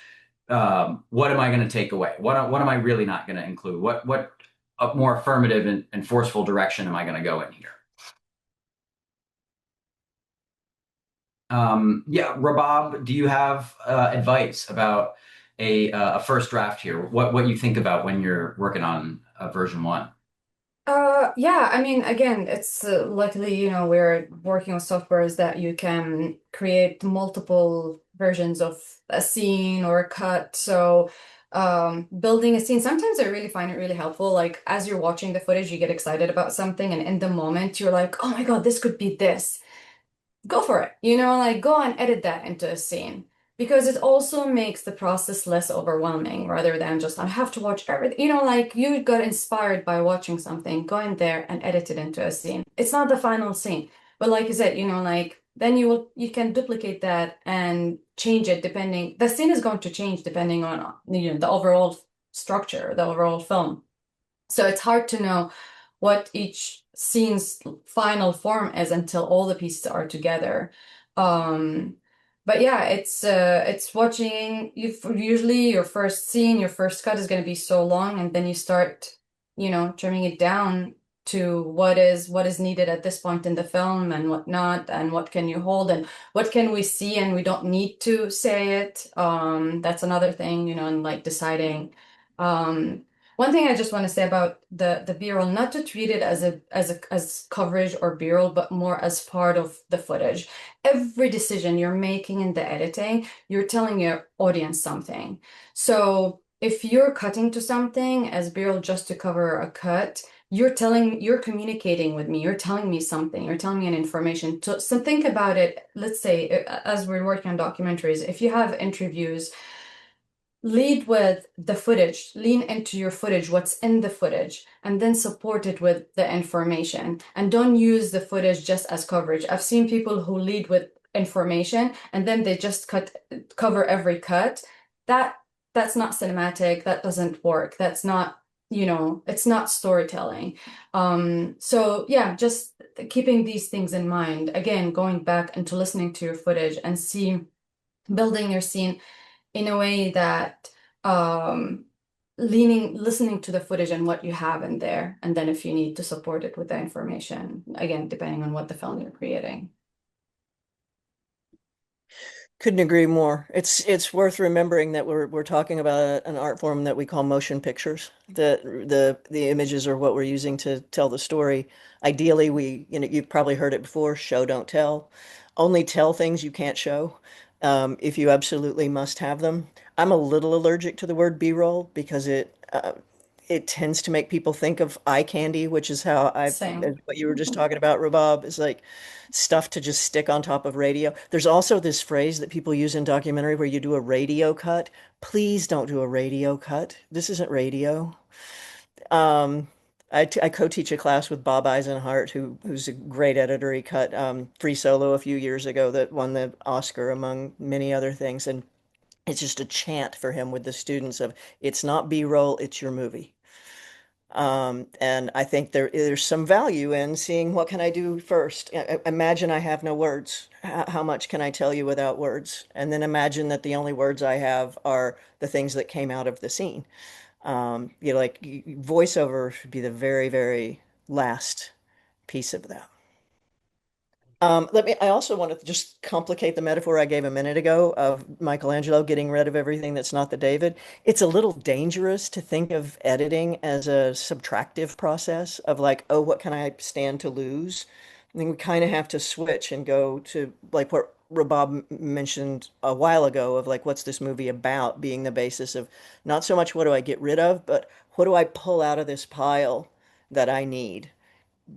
what am I going to take away? What am I really not going to include? What a more affirmative and forceful direction am I going to go in here? Yeah, Rabab, do you have advice about a first draft here? What you think about when you're working on version one? Yeah, I mean, again, it's luckily, we're working on softwares that you can create multiple versions of a scene or a cut. So, building a scene, sometimes I really find it really helpful. Like, as you're watching the footage, you get excited about something, and in the moment, you're like, oh my God, this could be this. Go for it. Like go and edit that into a scene because it also makes the process less overwhelming rather than just I have to watch everything. Like you got inspired by watching something, go in there and edit it into a scene. It's not the final scene, but like you said, like then you can duplicate that and change it depending. The scene is going to change depending on the overall structure, the overall film. So it's hard to know what each scene's final form is until all the pieces are together. Um, but yeah, it's watching you usually your first scene, your first cut is going to be so long, and then you start, trimming it down to what is needed at this point in the film and what not, and what can you hold and what can we see and we don't need to say it. That's another thing, and like deciding. Um, One thing I just want to say about the B-roll, not to treat it as coverage or B-roll, but more as part of the footage. Every decision you're making in the editing, you're telling your audience something. So if you're cutting to something as B-roll just to cover a cut, you're communicating with me, you're telling me something, you're telling me an information. So think about it, let's say, as we're working on documentaries, if you have interviews, lead with the footage, lean into your footage, what's in the footage, and then support it with the information. And don't use the footage just as coverage. I've seen people who lead with information and then they just cover every cut. That's not cinematic. That doesn't work. That's not, it's not storytelling. So yeah, just keeping these things in mind. Again, going back into listening to your footage and building your scene in a way that um, listening to the footage and what you have in there, and then if you need to support it with the information, again, depending on what the film you're creating. Couldn't agree more. It's worth remembering that we're talking about an art form that we call motion pictures. The images are what we're using to tell the story. Ideally, you've probably heard it before, show don't tell. Only tell things you can't show, if you absolutely must have them. I'm a little allergic to the word B-roll because it tends to make people think of eye candy, which is Same. what you were just talking about, Rabab, is like stuff to just stick on top of radio. There's also this phrase that people use in documentary where you do a radio cut. Please don't do a radio cut. This isn't radio. Um, I co-teach a class with Bob Eisenhart, who's a great editor. He cut Free Solo a few years ago that won the Oscar among many other things. And it's just a chant for him with the students of it's not B-roll, it's your movie. And I think there's some value in seeing what can I do first. Imagine I have no words. How much can I tell you without words? And then imagine that the only words I have are the things that came out of the scene. Like voiceover should be the very, very last piece of that. I also want to just complicate the metaphor I gave a minute ago of Michelangelo getting rid of everything that's not the David. It's a little dangerous to think of editing as a subtractive process of like, oh, what can I stand to lose? I think we kind of have to switch and go to like what Rabab mentioned a while ago of like, what's this movie about being the basis of not so much what do I get rid of, but what do I pull out of this pile that I need?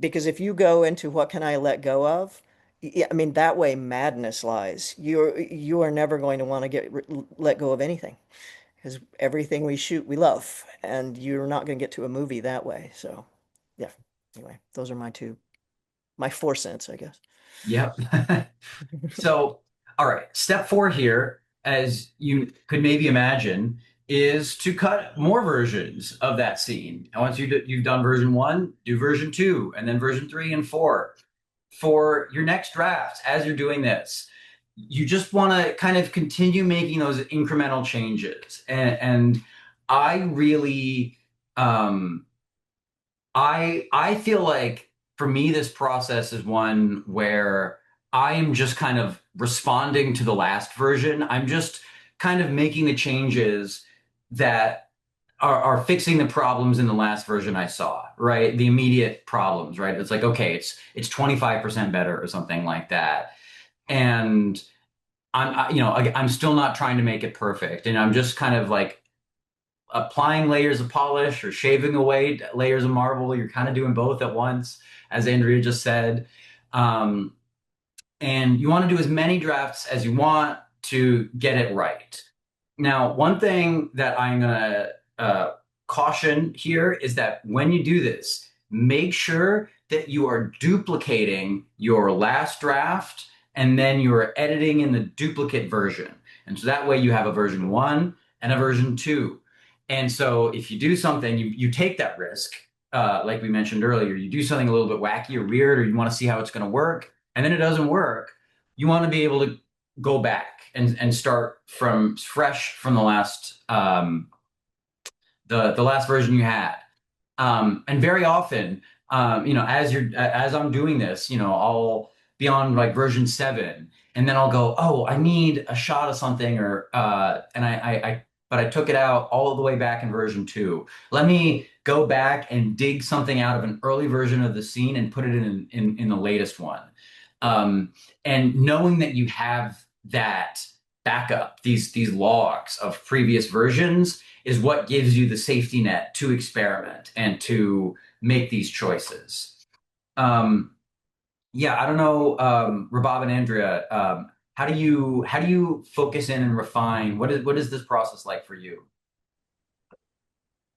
Because if you go into what can I let go of, I mean that way madness lies. You are never going to want to let go of anything because everything we shoot we love, and you're not going to get to a movie that way. So, yeah. Anyway, those are my 4 cents, I guess. Yep. So, all right, step 4 here, as you could maybe imagine, is to cut more versions of that scene. And once you've done version 1, do version 2, and then version 3 and 4. For your next drafts, as you're doing this, you just want to kind of continue making those incremental changes. And I really, um, I feel like for me, this process is one where I am just kind of responding to the last version. I'm just kind of making the changes that are fixing the problems in the last version I saw, right? The immediate problems, right? It's like, okay, it's 25% better or something like that. And I'm still not trying to make it perfect. And I'm just kind of like applying layers of polish or shaving away layers of marble. You're kind of doing both at once, as Andrea just said. Um, and you want to do as many drafts as you want to get it right. Now, one thing that I'm going to caution here is that when you do this, make sure that you are duplicating your last draft and then you are editing in the duplicate version. And so that way you have a version 1 and a version 2. And so if you do something, you take that risk, like we mentioned earlier, you do something a little bit wacky or weird, or you want to see how it's going to work, and then it doesn't work. You want to be able to go back and start from fresh from the last the last version you had. And very often, as I'm doing this, I'll be on like version 7, and then I'll go, oh, I need a shot of something, or but I took it out all the way back in version 2. Let me go back and dig something out of an early version of the scene and put it in the latest one. And knowing that you have that backup, these logs of previous versions, is what gives you the safety net to experiment and to make these choices. Yeah, I don't know, Rabab and Andrea, how do you focus in and refine? What is this process like for you?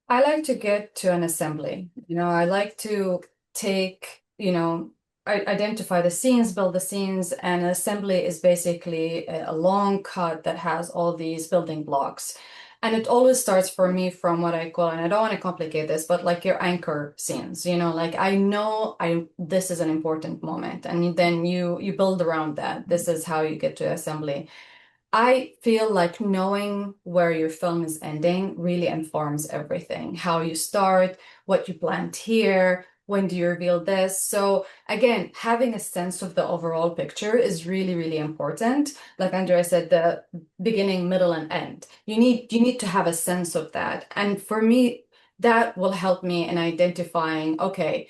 I like to get to an assembly. I like to take, identify the scenes, build the scenes, and an assembly is basically a long cut that has all these building blocks. And it always starts for me from what I call, and I don't want to complicate this, but like your anchor scenes, like I know this is an important moment, and then you build around that. This is how you get to assembly. I feel like knowing where your film is ending really informs everything. How you start, what you plant here, when do you reveal this? So again, having a sense of the overall picture is really, really important. Like Andrea said, the beginning, middle, and end. You need to have a sense of that. And for me, that will help me in identifying, okay,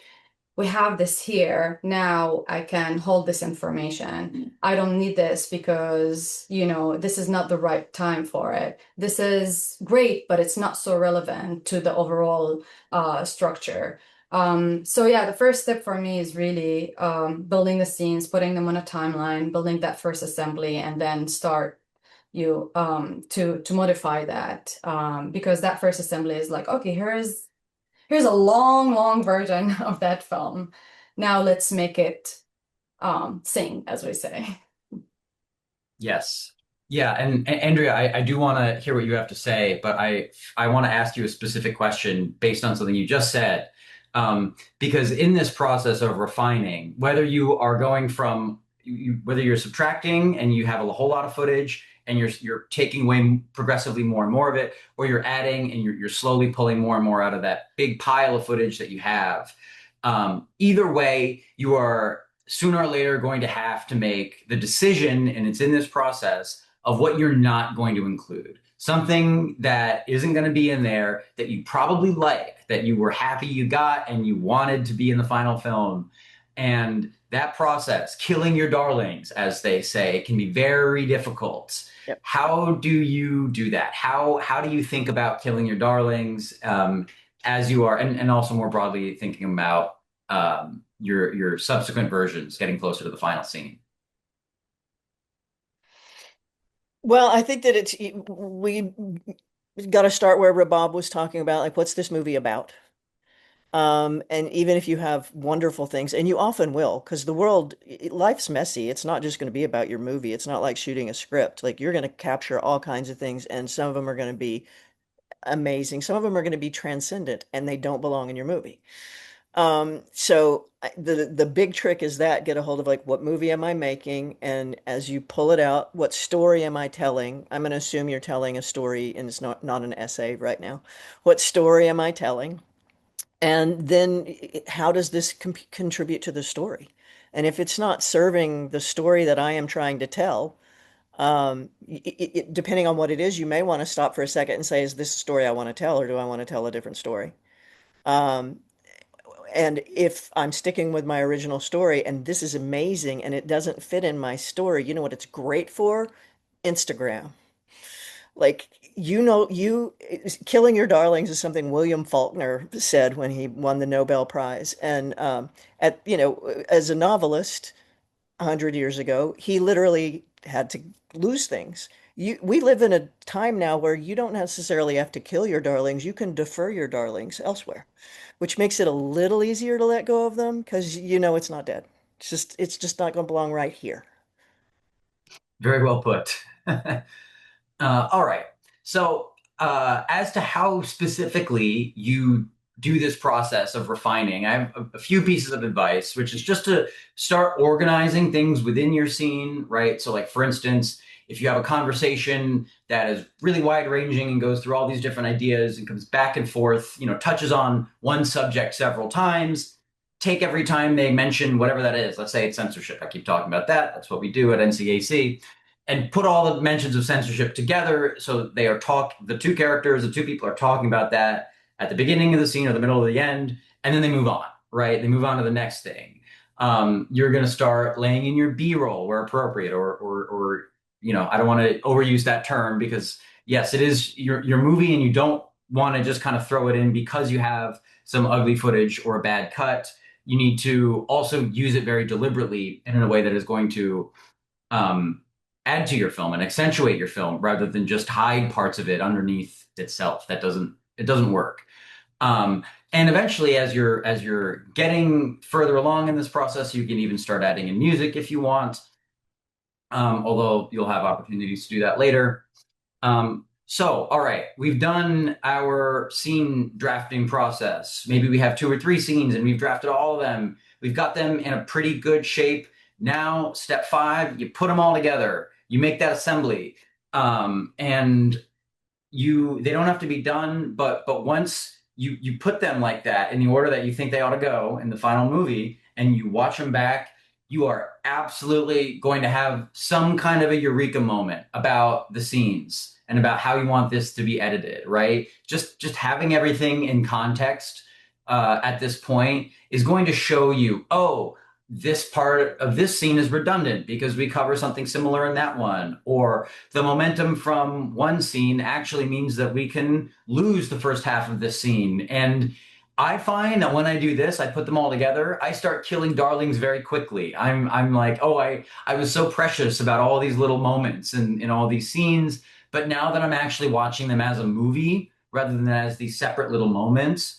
we have this here. Now I can hold this information. I don't need this because, this is not the right time for it. This is great, but it's not so relevant to the overall structure. So yeah, the first step for me is really building the scenes, putting them on a timeline, building that first assembly, and then start to modify that because that first assembly is like, okay, here's a long, long version of that film. Now let's make it sing, as we say. Yes. Yeah, and Andrea, I do want to hear what you have to say, but I want to ask you a specific question based on something you just said. Because in this process of refining, whether you are going from whether you're subtracting and you have a whole lot of footage and you're taking away progressively more and more of it, or you're adding and you're slowly pulling more and more out of that big pile of footage that you have. Either way, you are sooner or later going to have to make the decision, and it's in this process of what you're not going to include. Something that isn't going to be in there that you probably like, that you were happy you got and you wanted to be in the final film. And that process, killing your darlings, as they say, can be very difficult. Yep. How do you do that? How do you think about killing your darlings as you are, and also more broadly thinking about your subsequent versions getting closer to the final scene? Well, I think that we got to start where Rabab was talking about, like, what's this movie about? And even if you have wonderful things, and you often will, because the world, life's messy. It's not just going to be about your movie. It's not like shooting a script. Like you're going to capture all kinds of things, and some of them are going to be amazing. Some of them are going to be transcendent, and they don't belong in your movie. The big trick is that get a hold of like what movie am I making, and as you pull it out, what story am I telling? I'm going to assume you're telling a story, and it's not an essay right now. What story am I telling? And then how does this contribute to the story? And if it's not serving the story that I am trying to tell, depending on what it is, you may want to stop for a second and say, is this a story I want to tell, or do I want to tell a different story? Um, and if I'm sticking with my original story and this is amazing and it doesn't fit in my story, you know what it's great for? Instagram. Like, killing your darlings is something William Faulkner said when he won the Nobel Prize. And as a novelist 100 years ago, he literally had to lose things. We live in a time now where you don't necessarily have to kill your darlings. You can defer your darlings elsewhere, which makes it a little easier to let go of them because you know it's not dead. It's just not going to belong right here. Very well put. All right. So, as to how specifically you do this process of refining, I have a few pieces of advice, which is just to start organizing things within your scene, right? So, like, for instance, if you have a conversation that is really wide ranging and goes through all these different ideas and comes back and forth, touches on one subject several times, take every time they mention whatever that is. Let's say it's censorship. I keep talking about that. That's what we do at NCAC, and put all the mentions of censorship together so the two characters, the two people are talking about that at the beginning of the scene or the middle or the end, and then they move on, right? They move on to the next thing. You're going to start laying in your B-roll where appropriate, or I don't want to overuse that term because yes, it is your movie, and you don't want to just kind of throw it in because you have some ugly footage or a bad cut. You need to also use it very deliberately and in a way that is going to add to your film and accentuate your film rather than just hide parts of it underneath itself. It doesn't work. And eventually, as you're getting further along in this process, you can even start adding in music if you want. Although you'll have opportunities to do that later. All right, we've done our scene drafting process. Maybe we have 2 or 3 scenes and we've drafted all of them. We've got them in a pretty good shape. Now, step 5, you put them all together. You make that assembly. And they don't have to be done, but once you put them like that in the order that you think they ought to go in the final movie and you watch them back, you are absolutely going to have some kind of a eureka moment about the scenes and about how you want this to be edited, right? Just having everything in context at this point is going to show you, oh, this part of this scene is redundant because we cover something similar in that one, or the momentum from one scene actually means that we can lose the first half of this scene. And I find that when I do this, I put them all together, I start killing darlings very quickly. I'm like, oh, I was so precious about all these little moments in all these scenes, but now that I'm actually watching them as a movie rather than as these separate little moments,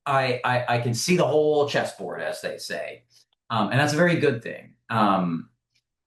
I can see the whole chessboard, as they say, and that's a very good thing. Also,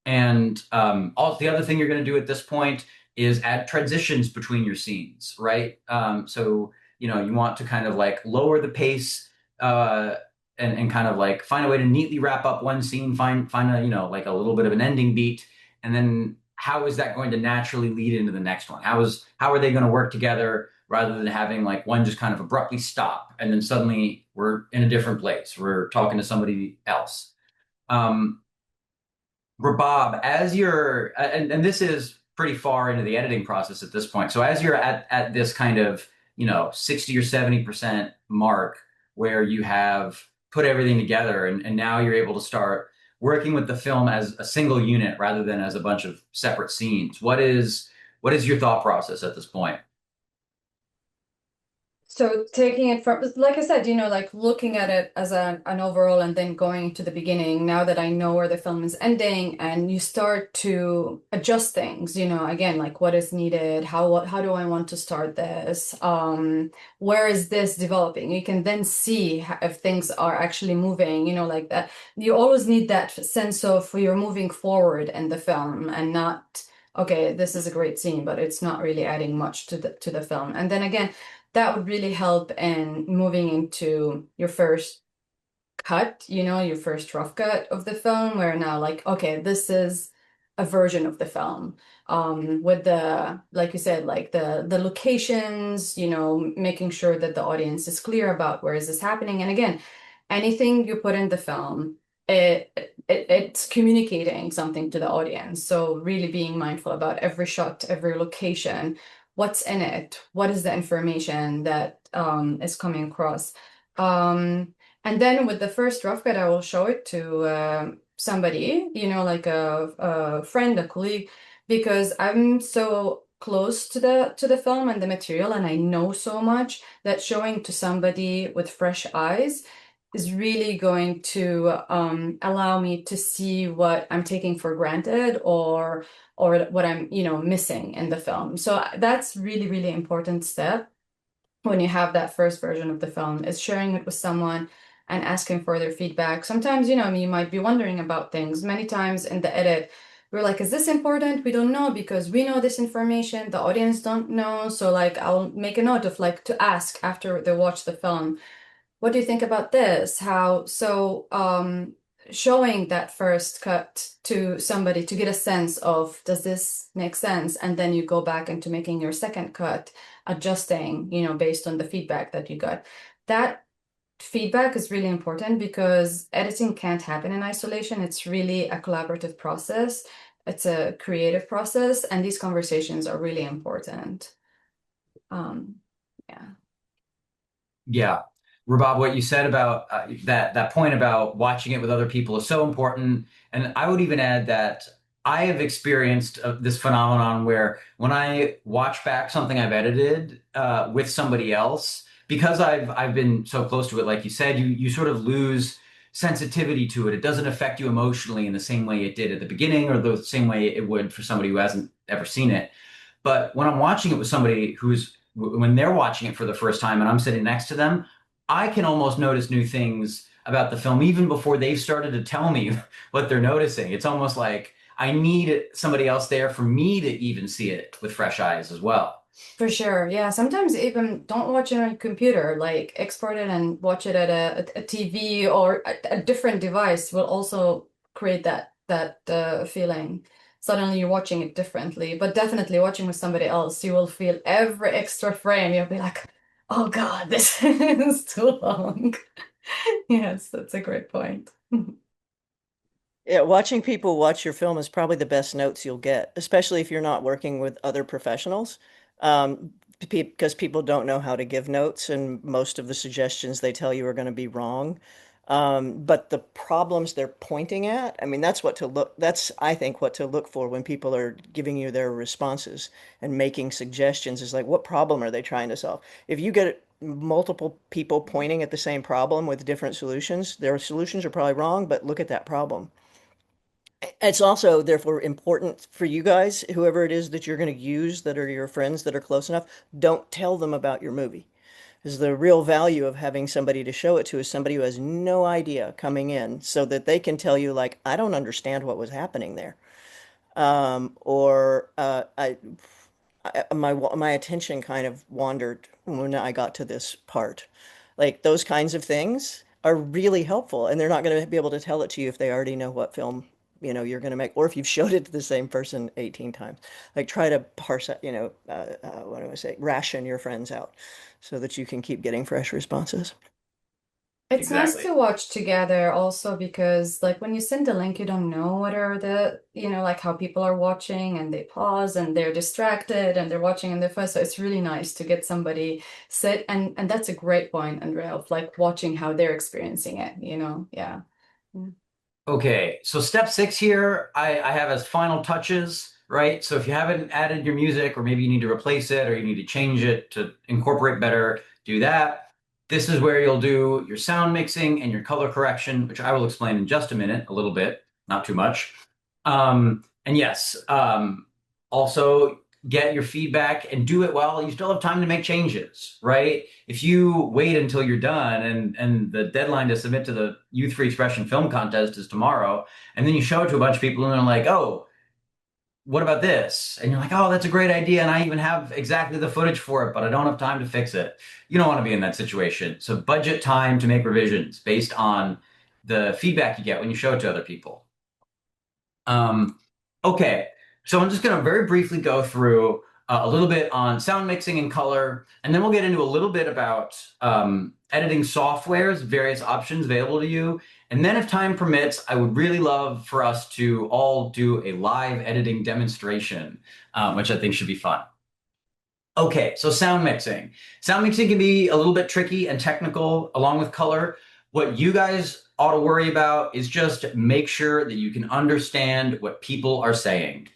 the other thing you're going to do at this point is add transitions between your scenes, right? So you want to kind of like lower the pace and kind of like find a way to neatly wrap up one scene, find a like a little bit of an ending beat, and then how is that going to naturally lead into the next one? How are they going to work together rather than having like one just kind of abruptly stop and then suddenly we're in a different place. We're talking to somebody else. Rabab, as you're, and this is pretty far into the editing process at this point. So as you're at this kind of, 60 or 70% mark where you have put everything together and now you're able to start working with the film as a single unit rather than as a bunch of separate scenes. What is your thought process at this point? So taking it from, like I said, like looking at it as an overall and then going to the beginning, now that I know where the film is ending, and you start to adjust things, again, like what is needed, how do I want to start this? Where is this developing? You can then see if things are actually moving, like that. You always need that sense of you're moving forward in the film and not, okay, this is a great scene, but it's not really adding much to the film. And then again, that would really help in moving into your first cut, your first rough cut of the film, where now, like, okay, this is a version of the film, with the, like you said, like the locations, making sure that the audience is clear about where is this happening. And again, anything you put in the film, it's communicating something to the audience. So really being mindful about every shot, every location, what's in it, what is the information that is coming across. And then with the first rough cut, I will show it to somebody, like a friend, a colleague, because I'm so close to the film and the material, and I know so much that showing to somebody with fresh eyes is really going to allow me to see what I'm taking for granted, or what I'm, missing in the film. So that's really, really important step when you have that first version of the film, is sharing it with someone and asking for their feedback. Sometimes, you might be wondering about things. Many times in the edit, we're like, is this important? We don't know, because we know this information, the audience don't know. So like, I'll make a note of like to ask after they watch the film, what do you think about this? How so showing that first cut to somebody to get a sense of, does this make sense? And then you go back into making your second cut, adjusting, based on the feedback that you got. That feedback is really important, because editing can't happen in isolation. It's really a collaborative process. It's a creative process, and these conversations are really important. Yeah. Yeah. Rabab, what you said about that point about watching it with other people is so important. And I would even add that I have experienced this phenomenon where when I watch back something I've edited with somebody else, because I've been so close to it, like you said, you sort of lose sensitivity to it. It doesn't affect you emotionally in the same way it did at the beginning, or the same way it would for somebody who hasn't ever seen it. But when I'm watching it with somebody when they're watching it for the first time and I'm sitting next to them, I can almost notice new things about the film even before they've started to tell me what they're noticing. It's almost like I need somebody else there for me to even see it with fresh eyes as well. For sure. Yeah. Sometimes even don't watch it on your computer, like export it and watch it at a TV or a different device will also create that feeling. Suddenly you're watching it differently, but definitely watching with somebody else, you will feel every extra frame. You'll be like, oh God, this is too long. Yes, that's a great point. Yeah, watching people watch your film is probably the best notes you'll get, especially if you're not working with other professionals, because people don't know how to give notes, and most of the suggestions they tell you are going to be wrong. But the problems they're pointing at, I mean, that's, I think, what to look for when people are giving you their responses and making suggestions is like, what problem are they trying to solve? If you get multiple people pointing at the same problem with different solutions, their solutions are probably wrong, but look at that problem. It's also therefore important for you guys, whoever it is that you're going to use that are your friends that are close enough, don't tell them about your movie. Because the real value of having somebody to show it to is somebody who has no idea coming in so that they can tell you, like, I don't understand what was happening there. Or my attention kind of wandered when I got to this part. Like those kinds of things are really helpful, and they're not going to be able to tell it to you if they already know what film, you're going to make, or if you've showed it to the same person 18 times. Like try to parse out, what do I say, ration your friends out so that you can keep getting fresh responses. It's nice Exactly. to watch together also, because like when you send the link, you don't know what are the, like how people are watching, and they pause and they're distracted and they're watching in their phone. So it's really nice to get somebody sit, and that's a great point, Andrea, of like watching how they're experiencing it, Yeah. Okay, so step 6 here, I have as final touches. right? So if you haven't added your music, or maybe you need to replace it, or you need to change it to incorporate better, do that. This is where you'll do your sound mixing and your color correction, which I will explain in just a minute, a little bit, not too much. And yes, also get your feedback and do it while you still have time to make changes, right? If you wait until you're done and the deadline to submit to the Youth Free Expression Film Contest is tomorrow, and then you show it to a bunch of people and they're like, oh, what about this? And you're like, oh, that's a great idea. And I even have exactly the footage for it, but I don't have time to fix it. You don't want to be in that situation. So budget time to make revisions based on the feedback you get when you show it to other people. Okay, so I'm just going to very briefly go through a little bit on sound mixing and color, and then we'll get into a little bit about editing softwares, various options available to you. And then if time permits, I would really love for us to all do a live editing demonstration, which I think should be fun. Okay, so sound mixing. Sound mixing can be a little bit tricky and technical along with color. What you guys ought to worry about is just make sure that you can understand what people are saying.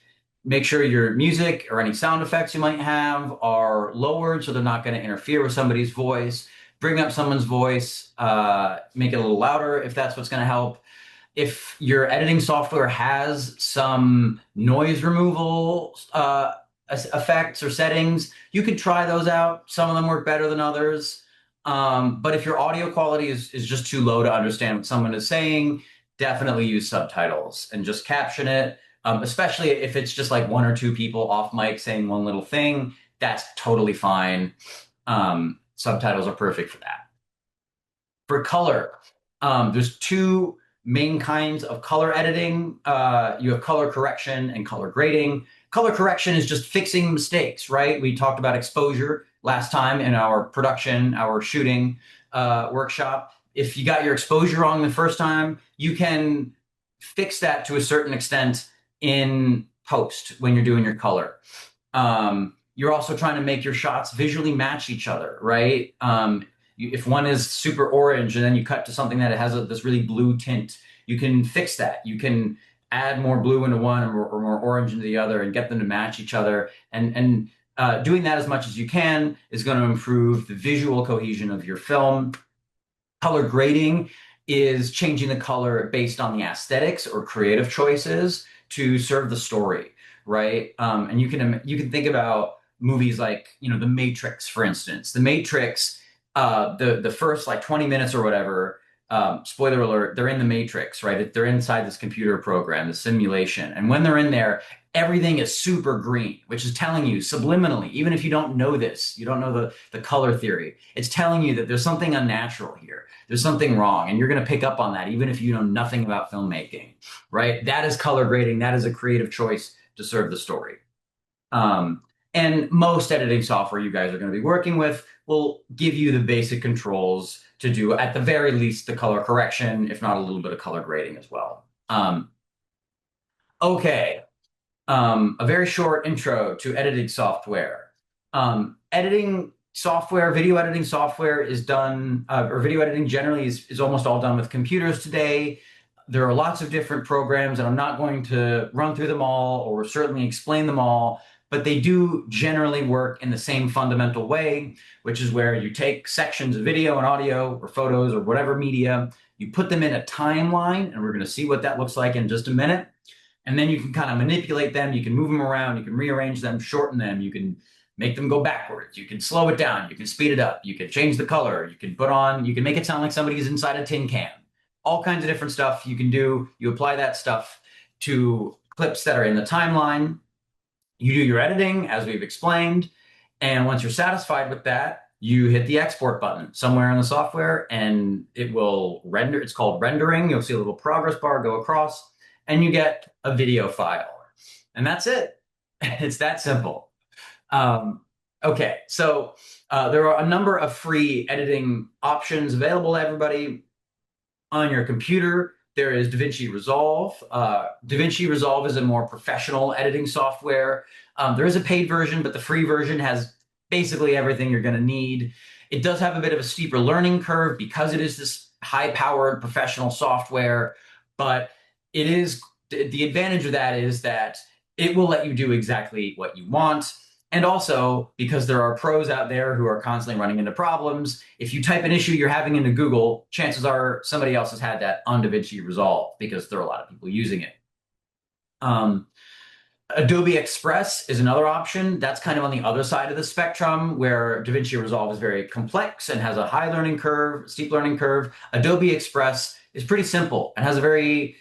Make sure your music or any sound effects you might have are lowered so they're not going to interfere with somebody's voice. Bring up someone's voice, make it a little louder if that's what's going to help. If your editing software has some noise removal effects or settings, you could try those out. Some of them work better than others. But if your audio quality is just too low to understand what someone is saying, definitely use subtitles and just caption it. Especially if it's just like one or two people off mic saying one little thing, that's totally fine. Subtitles are perfect for that. For color, there's two main kinds of color editing. You have color correction and color grading. Color correction is just fixing mistakes, right? We talked about exposure last time in our production, our shooting workshop. If you got your exposure wrong the first time, you can fix that to a certain extent in post when you're doing your color. You're also trying to make your shots visually match each other, right? If one is super orange and then you cut to something that has this really blue tint, you can fix that. You can add more blue into one or more orange into the other and get them to match each other. And doing that as much as you can is going to improve the visual cohesion of your film. Color grading is changing the color based on the aesthetics or creative choices to serve the story, right? And you can think about movies like, The Matrix, for instance. The Matrix, the first like 20 minutes or whatever, spoiler alert, they're in the Matrix, right? They're inside this computer program, the simulation. And when they're in there, everything is super green, which is telling you subliminally, even if you don't know this, you don't know the color theory, it's telling you that there's something unnatural here. There's something wrong. And you're going to pick up on that, even if you know nothing about filmmaking, right? That is color grading. That is a creative choice to serve the story. And most editing software you guys are going to be working with will give you the basic controls to do, at the very least, the color correction, if not a little bit of color grading as well. Okay, a very short intro to editing software. Editing software, video editing software is done, or video editing generally is almost all done with computers today. There are lots of different programs, and I'm not going to run through them all or certainly explain them all, but they do generally work in the same fundamental way, which is where you take sections of video and audio or photos or whatever media, you put them in a timeline, and we're going to see what that looks like in just a minute. And then you can kind of manipulate them. You can move them around. You can rearrange them, shorten them. You can make them go backwards. You can slow it down. You can speed it up. You can change the color. You can make it sound like somebody's inside a tin can. All kinds of different stuff you can do. You apply that stuff to clips that are in the timeline. You do your editing, as we've explained, and once you're satisfied with that, you hit the export button somewhere in the software, and it will render. It's called rendering. You'll see a little progress bar go across, and you get a video file. And that's it. It's that simple. Okay, so there are a number of free editing options available to everybody on your computer. There is DaVinci Resolve. DaVinci Resolve is a more professional editing software. There is a paid version, but the free version has basically everything you're going to need. It does have a bit of a steeper learning curve because it is this high-powered professional software, but it is the advantage of that is that it will let you do exactly what you want. And also, because there are pros out there who are constantly running into problems, if you type an issue you're having into Google, chances are somebody else has had that on DaVinci Resolve because there are a lot of people using it. Adobe Express is another option. That's kind of on the other side of the spectrum where DaVinci Resolve is very complex and has a high learning curve, steep learning curve. Adobe Express is pretty simple and has a very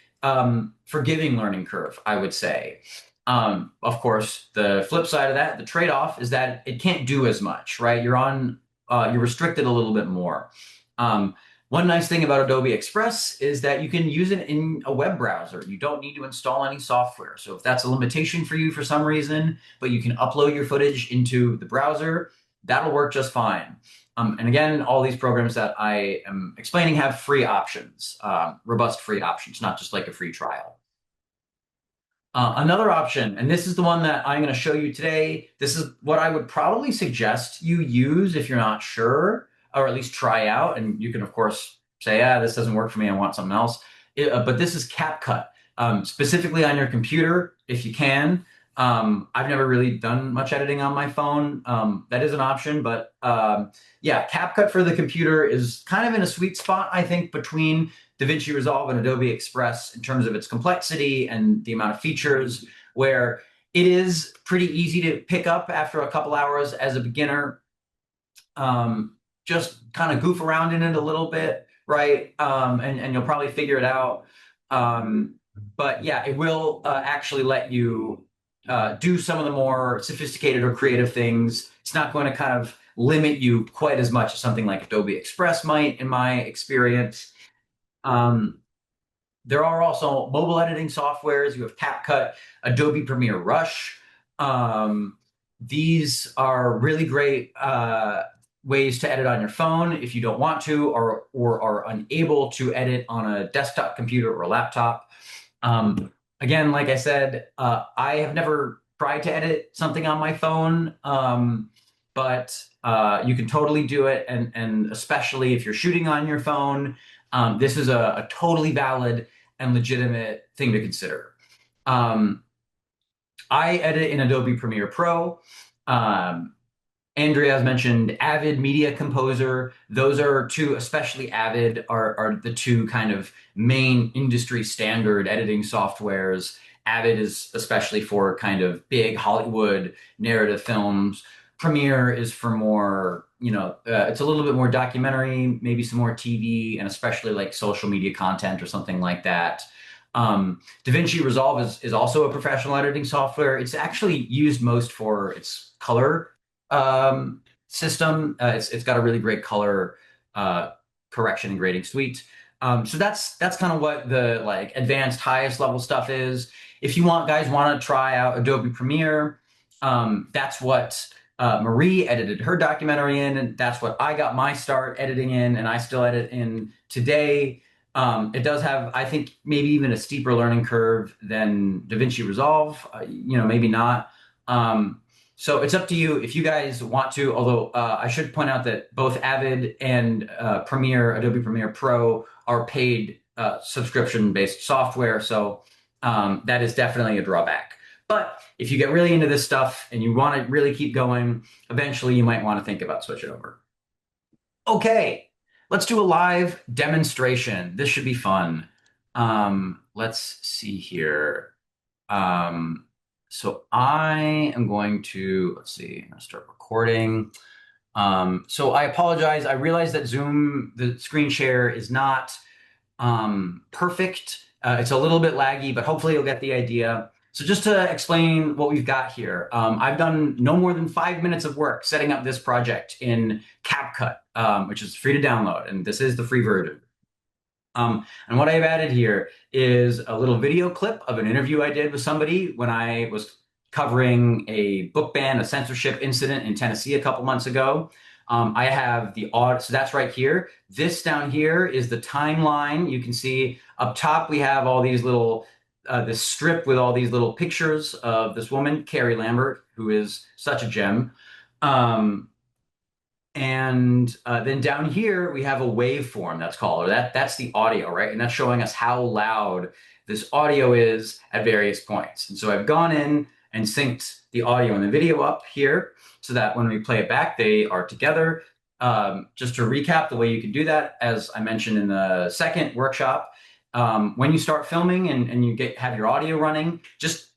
forgiving learning curve, I would say. Of course, the flip side of that, the trade-off is that it can't do as much, right? You're restricted a little bit more. One nice thing about Adobe Express is that you can use it in a web browser. You don't need to install any software. So if that's a limitation for you for some reason, but you can upload your footage into the browser, that'll work just fine. And again, all these programs that I am explaining have free options, robust free options, not just like a free trial. Another option, and this is the one that I'm going to show you today. This is what I would probably suggest you use if you're not sure, or at least try out. And you can, of course, say, this doesn't work for me. I want something else. But this is CapCut, specifically on your computer, if you can. I've never really done much editing on my phone. That is an option. But yeah, CapCut for the computer is kind of in a sweet spot, I think, between DaVinci Resolve and Adobe Express in terms of its complexity and the amount of features, where it is pretty easy to pick up after a couple hours as a beginner. Just kind of goof around in it a little bit, right? And you'll probably figure it out. But yeah, it will actually let you do some of the more sophisticated or creative things. It's not going to kind of limit you quite as much as something like Adobe Express might, in my experience. There are also mobile editing softwares. You have CapCut, Adobe Premiere Rush. These are really great ways to edit on your phone if you don't want to or are unable to edit on a desktop computer or a laptop. Again, like I said, I have never tried to edit something on my phone, but you can totally do it. And especially if you're shooting on your phone, this is a totally valid and legitimate thing to consider. I edit in Adobe Premiere Pro. Andrea has mentioned Avid Media Composer. Those are two, especially Avid, are the two kind of main industry standard editing softwares. Avid is especially for kind of big Hollywood narrative films. Premiere is for more, it's a little bit more documentary, maybe some more TV, and especially like social media content or something like that. DaVinci Resolve is also a professional editing software. It's actually used most for its color system. It's got a really great color correction and grading suite. So that's kind of what the like advanced highest level stuff is. If you guys want to try out Adobe Premiere, that's what Marie edited her documentary in, and that's what I got my start editing in, and I still edit in today. It does have, I think, maybe even a steeper learning curve than DaVinci Resolve. Maybe not. So it's up to you if you guys want to, although I should point out that both Avid and Adobe Premiere Pro are paid subscription-based software. So that is definitely a drawback. But if you get really into this stuff and you want to really keep going, eventually you might want to think about switching over. Okay, let's do a live demonstration. This should be fun. Let's see here. So I am going to, let's see, I'm going to start recording. So I apologize. I realize that Zoom, the screen share is not perfect. It's a little bit laggy, but hopefully you'll get the idea. So just to explain what we've got here, I've done no more than 5 minutes of work setting up this project in CapCut, which is free to download, and this is the free version. And what I've added here is a little video clip of an interview I did with somebody when I was covering a book ban, a censorship incident in Tennessee a couple months ago. I have the audio, so that's right here. This down here is the timeline. You can see up top we have all these little, this strip with all these little pictures of this woman, Carrie Lambert, who is such a gem. And And then down here, we have a waveform that's called, or that's the audio, right? And that's showing us how loud this audio is at various points. And so I've gone in and synced the audio and the video up here so that when we play it back, they are together. Just to recap the way you can do that, as I mentioned in the second workshop, when you start filming and you have your audio running, just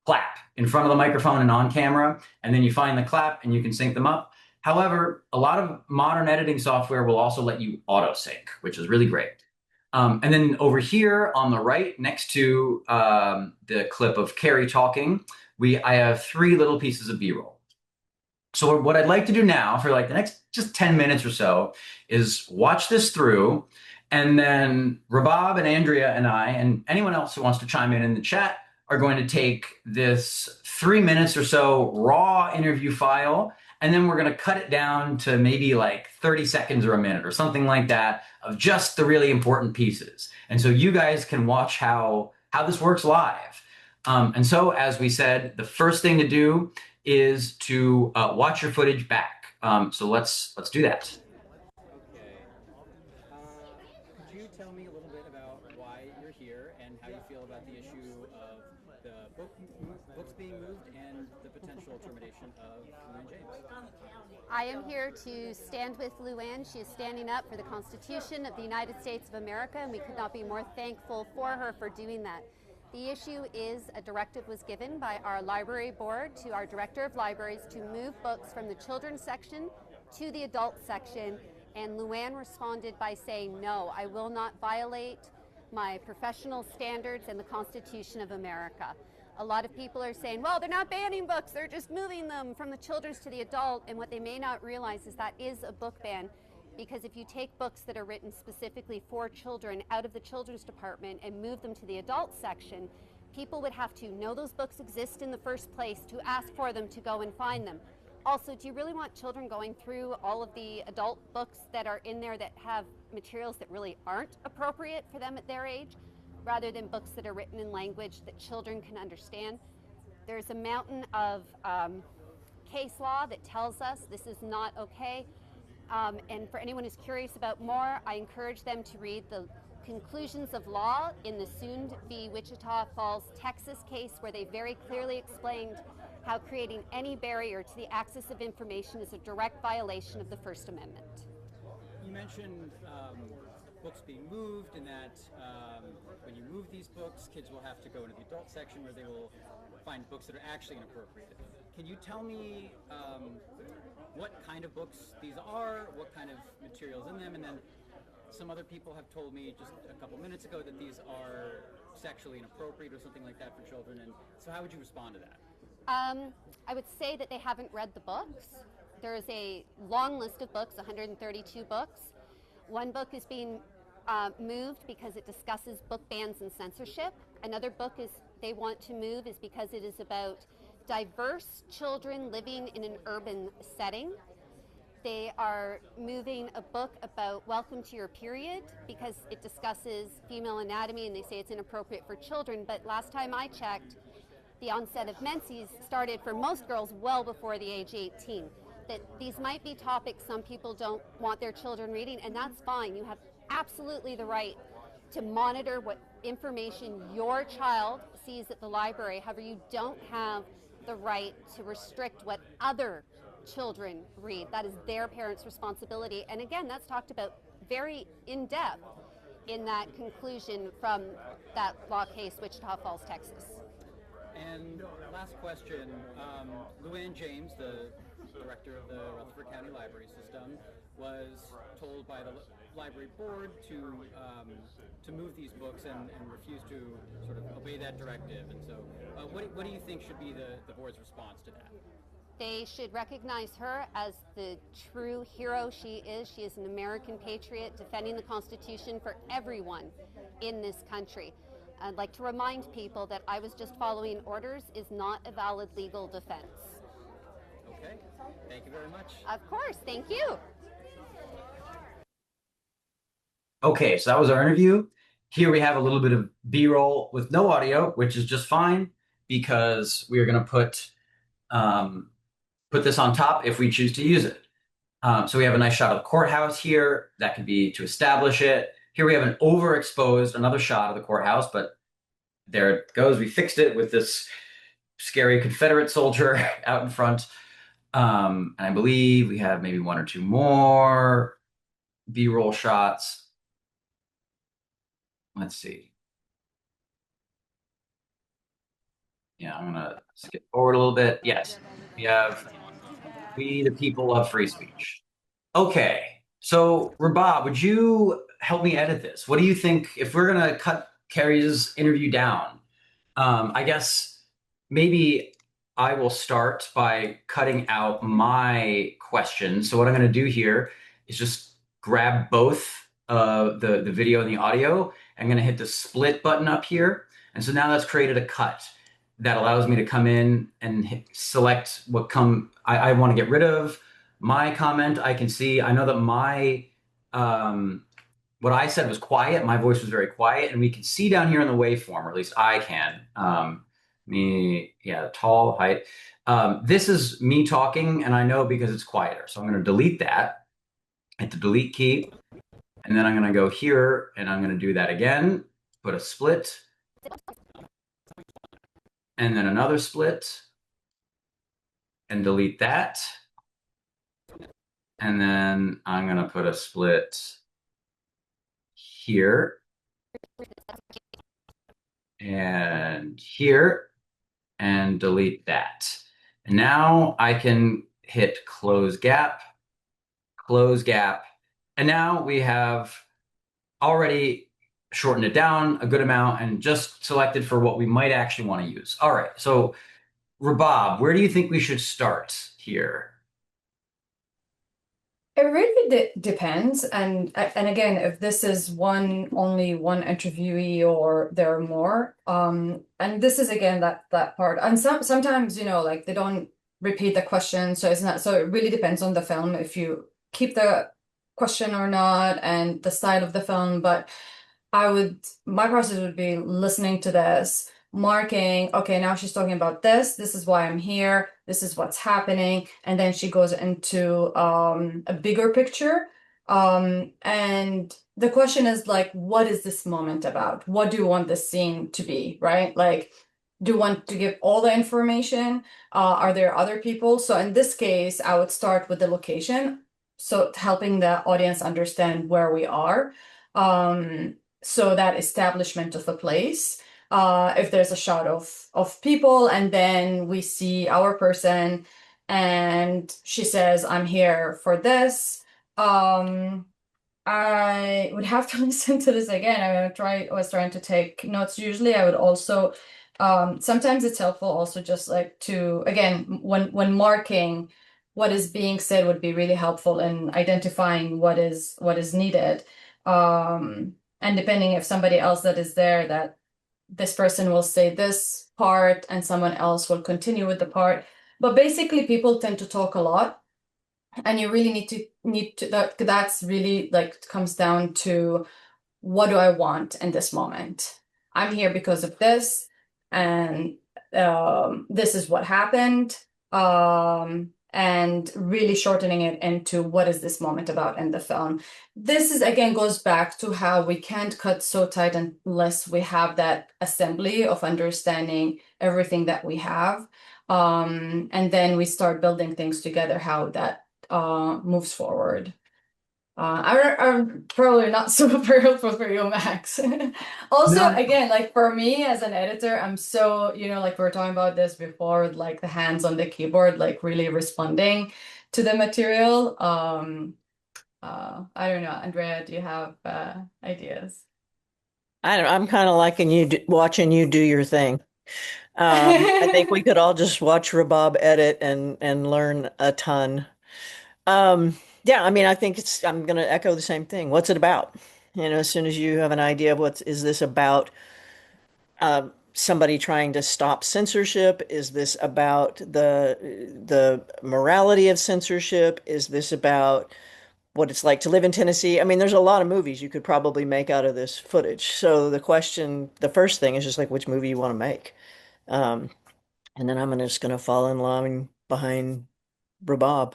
clap in front of the microphone and on camera, and then you find the clap and you can sync them up. However, a lot of modern editing software will also let you auto sync, which is really great. And then over here on the right, next to the clip of Carrie talking, I have 3 little pieces of B-roll. So what I'd like to do now for like the next just 10 minutes or so is watch this through, and then Rabab and Andrea and I, and anyone else who wants to chime in the chat, are going to take this 3 minutes or so raw interview file, and then we're going to cut it down to maybe like 30 seconds or a minute or something like that of just the really important pieces. And so you guys can watch how this works live. And so, as we said, the first thing to do is to watch your footage back. So let's do that. Okay. Could you tell me a little bit about why you're here and how you feel about the issue of the books being moved and the potential termination of Luann James? I am here to stand with Luann. She is standing up for the Constitution of the United States of America, and we could not be more thankful for her for doing that. The issue is a directive was given by our library board to our director of libraries to move books from the children's section to the adult section, and Luann responded by saying, no, I will not violate my professional standards and the Constitution of America. A lot of people are saying, well, they're not banning books, they're just moving them from the children's to the adult, and what they may not realize is that is a book ban. Because if you take books that are written specifically for children out of the children's department and move them to the adult section, people would have to know those books exist in the first place, to ask for them, to go and find them. Also, do you really want children going through all of the adult books that are in there that have materials that really aren't appropriate for them at their age, rather than books that are written in language that children can understand? There's a mountain of case law that tells us this is not okay. And for anyone who's curious about more, I encourage them to read the conclusions of law in the soon-to-be Wichita Falls, Texas case, where they very clearly explained how creating any barrier to the access of information is a direct violation of the First Amendment. You mentioned books being moved, and that when you move these books, kids will have to go into the adult section where they will find books that are actually inappropriate. Can you tell me what kind of books these are, what kind of materials in them, and then some other people have told me just a couple minutes ago that these are sexually inappropriate or something like that for children, and so how would you respond to that? I would say that they haven't read the books. There is a long list of books, 132 books. One book is being moved because it discusses book bans and censorship. Another book they want to move is because it is about diverse children living in an urban setting. They are moving a book about Welcome to Your Period because it discusses female anatomy, and they say it's inappropriate for children. But last time I checked, the onset of menses started for most girls well before the age 18. That these might be topics some people don't want their children reading, and that's fine. You have absolutely the right to monitor what information your child sees at the library. However, you don't have the right to restrict what other children read. That is their parents' responsibility. And again, that's talked about very in depth in that conclusion from that law case, Wichita Falls, Texas. And last question, Luann James, the director of the Rutherford County Library System, was told by the library board to move these books and refused to sort of obey that directive. And so what do you think should be the board's response to that? They should recognize her as the true hero she is. She is an American patriot defending the Constitution for everyone in this country. I'd like to remind people that I was just following orders is not a valid legal defense. Okay, thank you very much. Of course, thank you. Okay, so that was our interview. Here we have a little bit of B-roll with no audio, which is just fine because we are going to put this on top if we choose to use it. So we have a nice shot of the courthouse here. That could be to establish it. Here we have an overexposed, another shot of the courthouse, but there it goes. We fixed it with this scary Confederate soldier out in front. And I believe we have maybe one or two more B-roll shots. Let's see. Yeah, I'm gonna skip forward a little bit. Yes, we have "We the People of Free Speech." Okay, so Rabab, would you help me edit this? What do you think if we're gonna cut Carrie's interview down? I guess maybe I will start by cutting out my questions. So what I'm going to do here is just grab both the video and the audio. I'm going to hit the split button up here. And so now that's created a cut that allows me to come in and select I want to get rid of my comment. I can see, I know that um, what I said was quiet. My voice was very quiet, and we can see down here in the waveform, or at least I can. Tall, height. This is me talking, and I know because it's quieter. So I'm going to delete that, hit the delete key, and then I'm going to go here, and I'm going to do that again, put a split, and then another split, and delete that. And then I'm going to put a split here and here and delete that. And now I can hit close gap, and now we have already shortened it down a good amount and just selected for what we might actually want to use. All right, so Rabab, where do you think we should start here? It really depends, and again, if this is only one interviewee or there are more, and this is again that part, and sometimes like they don't repeat the question, so it's not. So it really depends on the film if you keep the question or not, and the style of the film. But my process would be listening to this, marking, okay, now she's talking about this. This is why I'm here. This is what's happening. And then she goes into a bigger picture. And the question is like, what is this moment about? What do you want this scene to be, right? Like, do you want to give all the information? Are there other people? So in this case, I would start with the location. So helping the audience understand where we are. So that establishment of a place, if there's a shot of people and then we see our person and she says, I'm here for this, I would have to listen to this again. I was trying to take notes. Usually I would also, sometimes it's helpful also just like to, again, when marking what is being said would be really helpful in identifying what is needed. And depending if somebody else that is there, that this person will say this part and someone else will continue with the part. But basically people tend to talk a lot, and you really need to that's really like comes down to, what do I want in this moment? I'm here because of this, and this is what happened. And really shortening it into what is this moment about in the film. This is again goes back to how we can't cut so tight unless we have that assembly of understanding everything that we have. And then we start building things together, how that moves forward. I'm probably not super helpful for you, Max. Also, No. again, like for me as an editor, I'm so, like we were talking about this before, like the hands on the keyboard, like really responding to the material. I don't know, Andrea, do you have ideas? I'm kind of liking watching you do your thing. I think we could all just watch Rabab edit and learn a ton. Yeah, I mean, I think I'm going to echo the same thing. What's it about? As soon as you have an idea of is this about, somebody trying to stop censorship? Is this about the morality of censorship? Is this about what it's like to live in Tennessee? I mean, there's a lot of movies you could probably make out of this footage. So the first thing is just like which movie you want to make. And then I'm just going to fall in line behind Rabab.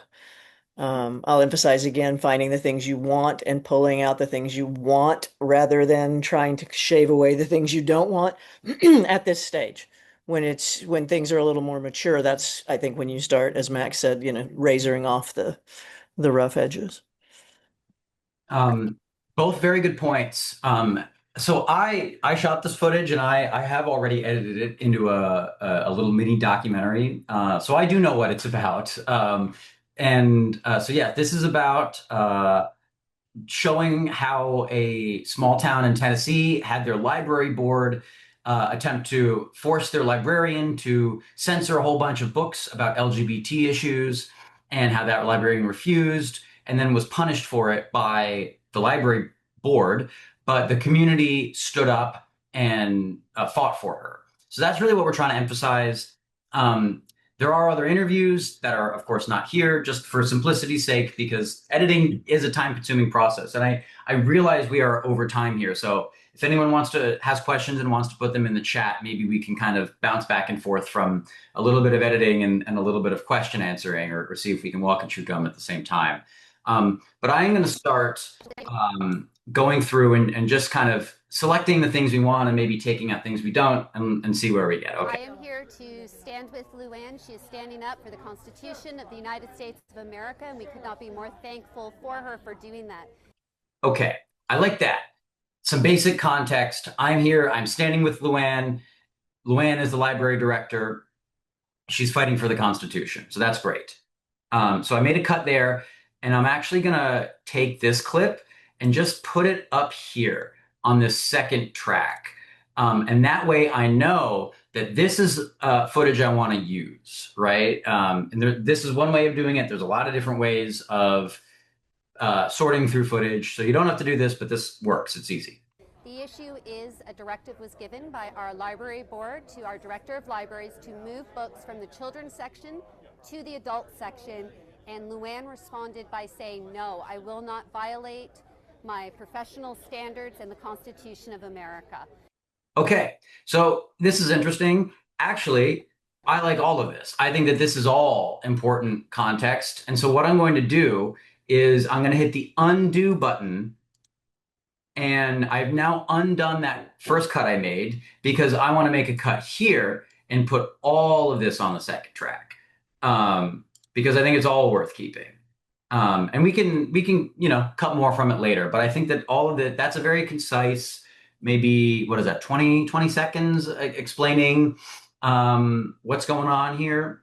I'll emphasize again, finding the things you want and pulling out the things you want rather than trying to shave away the things you don't want at this stage. When things are a little more mature, that's, I think, when you start, as Max said, razoring off the rough edges. Both very good points. So I shot this footage and I have already edited it into a little mini documentary. So I do know what it's about. So yeah, this is about showing how a small town in Tennessee had their library board attempt to force their librarian to censor a whole bunch of books about LGBT issues, and how that librarian refused and then was punished for it by the library board. But the community stood up and fought for her. So that's really what we're trying to emphasize. There are other interviews that are, of course, not here, just for simplicity's sake, because editing is a time-consuming process. And I realize we are over time here. So if anyone has questions and wants to put them in the chat, maybe we can kind of bounce back and forth from a little bit of editing and a little bit of question answering, or see if we can walk and chew gum at the same time. But I am going to start going through and just kind of selecting the things we want and maybe taking out things we don't, and see where we get. Okay. I am here to stand with Luann. She is standing up for the Constitution of the United States of America, and we could not be more thankful for her for doing that. Okay, I like that. Some basic context. I'm here, I'm standing with Luann. Luann is the library director. She's fighting for the Constitution, so that's great. So I made a cut there, and I'm actually gonna take this clip and just put it up here on this second track. And that way I know that this is footage I want to use, right? This is one way of doing it. There's a lot of different ways of sorting through footage. So you don't have to do this, but this works. It's easy. The issue is a directive was given by our library board to our director of libraries to move books from the children's section to the adult section. And Luann responded by saying, no, I will not violate my professional standards and the Constitution of America. Okay, so this is interesting. Actually, I like all of this. I think that this is all important context. And so what I'm going to do is I'm going to hit the undo button. And I've now undone that first cut I made because I want to make a cut here and put all of this on the second track, because I think it's all worth keeping. And we can cut more from it later. But I think that all of it, that's a very concise, maybe, what is that, 20 seconds explaining what's going on here.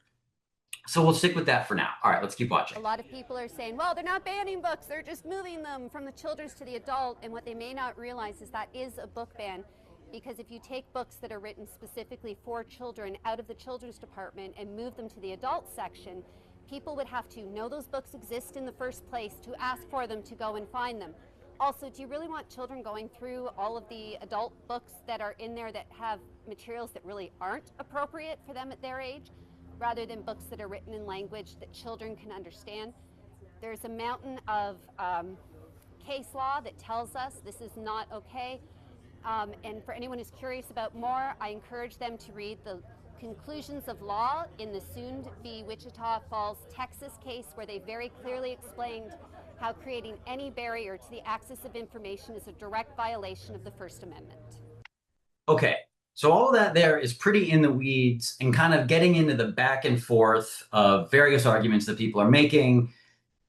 So we'll stick with that for now. All right, let's keep watching. A lot of people are saying, well, they're not banning books, they're just moving them from the children's to the adult. And what they may not realize is that is a book ban, because if you take books that are written specifically for children out of the children's department and move them to the adult section, people would have to know those books exist in the first place, to ask for them, to go and find them. Also, do you really want children going through all of the adult books that are in there that have materials that really aren't appropriate for them at their age, rather than books that are written in language that children can understand? There's a mountain of case law that tells us this is not okay. And for anyone who's curious about more, I encourage them to read the conclusions of law in the soon to be Wichita Falls, Texas case, where they very clearly explained how creating any barrier to the access of information is a direct violation of the First Amendment. Okay, so all of that there is pretty in the weeds and kind of getting into the back and forth of various arguments that people are making.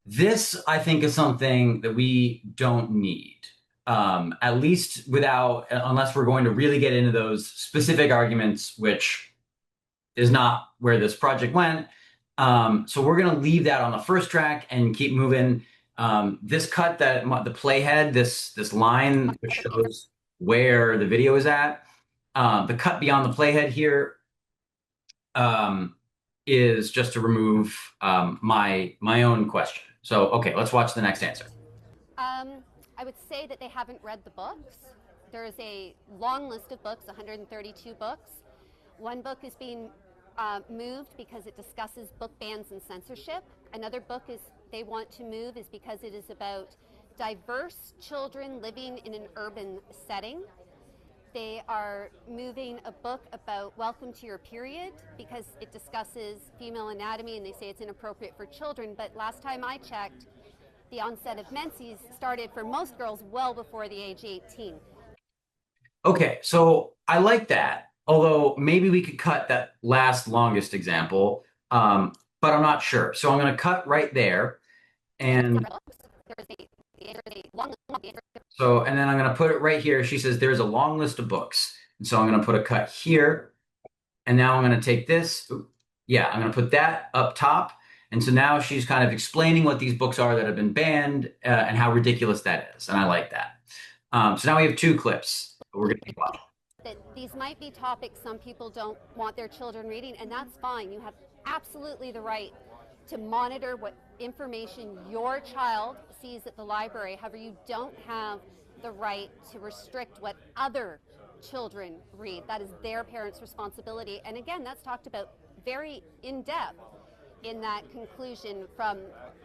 This, I think, is something that we don't need, at least unless we're going to really get into those specific arguments, which is not where this project went. So we're going to leave that on the first track and keep moving. This cut, that the playhead, this line which shows where the video is at, the cut beyond the playhead here is just to remove my own question. So, okay, let's watch the next answer. I would say that they haven't read the books. There's a long list of books, 132 books. One book is being moved because it discusses book bans and censorship. Another book they want to move is because it is about diverse children living in an urban setting. They are moving a book about Welcome to Your Period because it discusses female anatomy and they say it's inappropriate for children. But last time I checked, the onset of menses started for most girls well before the age 18. Okay, so I like that. Although maybe we could cut that last longest example, but I'm not sure. So I'm going to cut right there. And so, and then I'm going to put it right here. She says there's a long list of books. And so I'm going to put a cut here. And now I'm going to take this. Yeah, I'm going to put that up top. And so now she's kind of explaining what these books are that have been banned and how ridiculous that is. And I like that. So now we have two clips. We're going to keep watching. That these might be topics some people don't want their children reading, and that's fine. You have absolutely the right to monitor what information your child sees at the library. However, you don't have the right to restrict what other children read. That is their parents' responsibility. And again, that's talked about very in depth in that conclusion from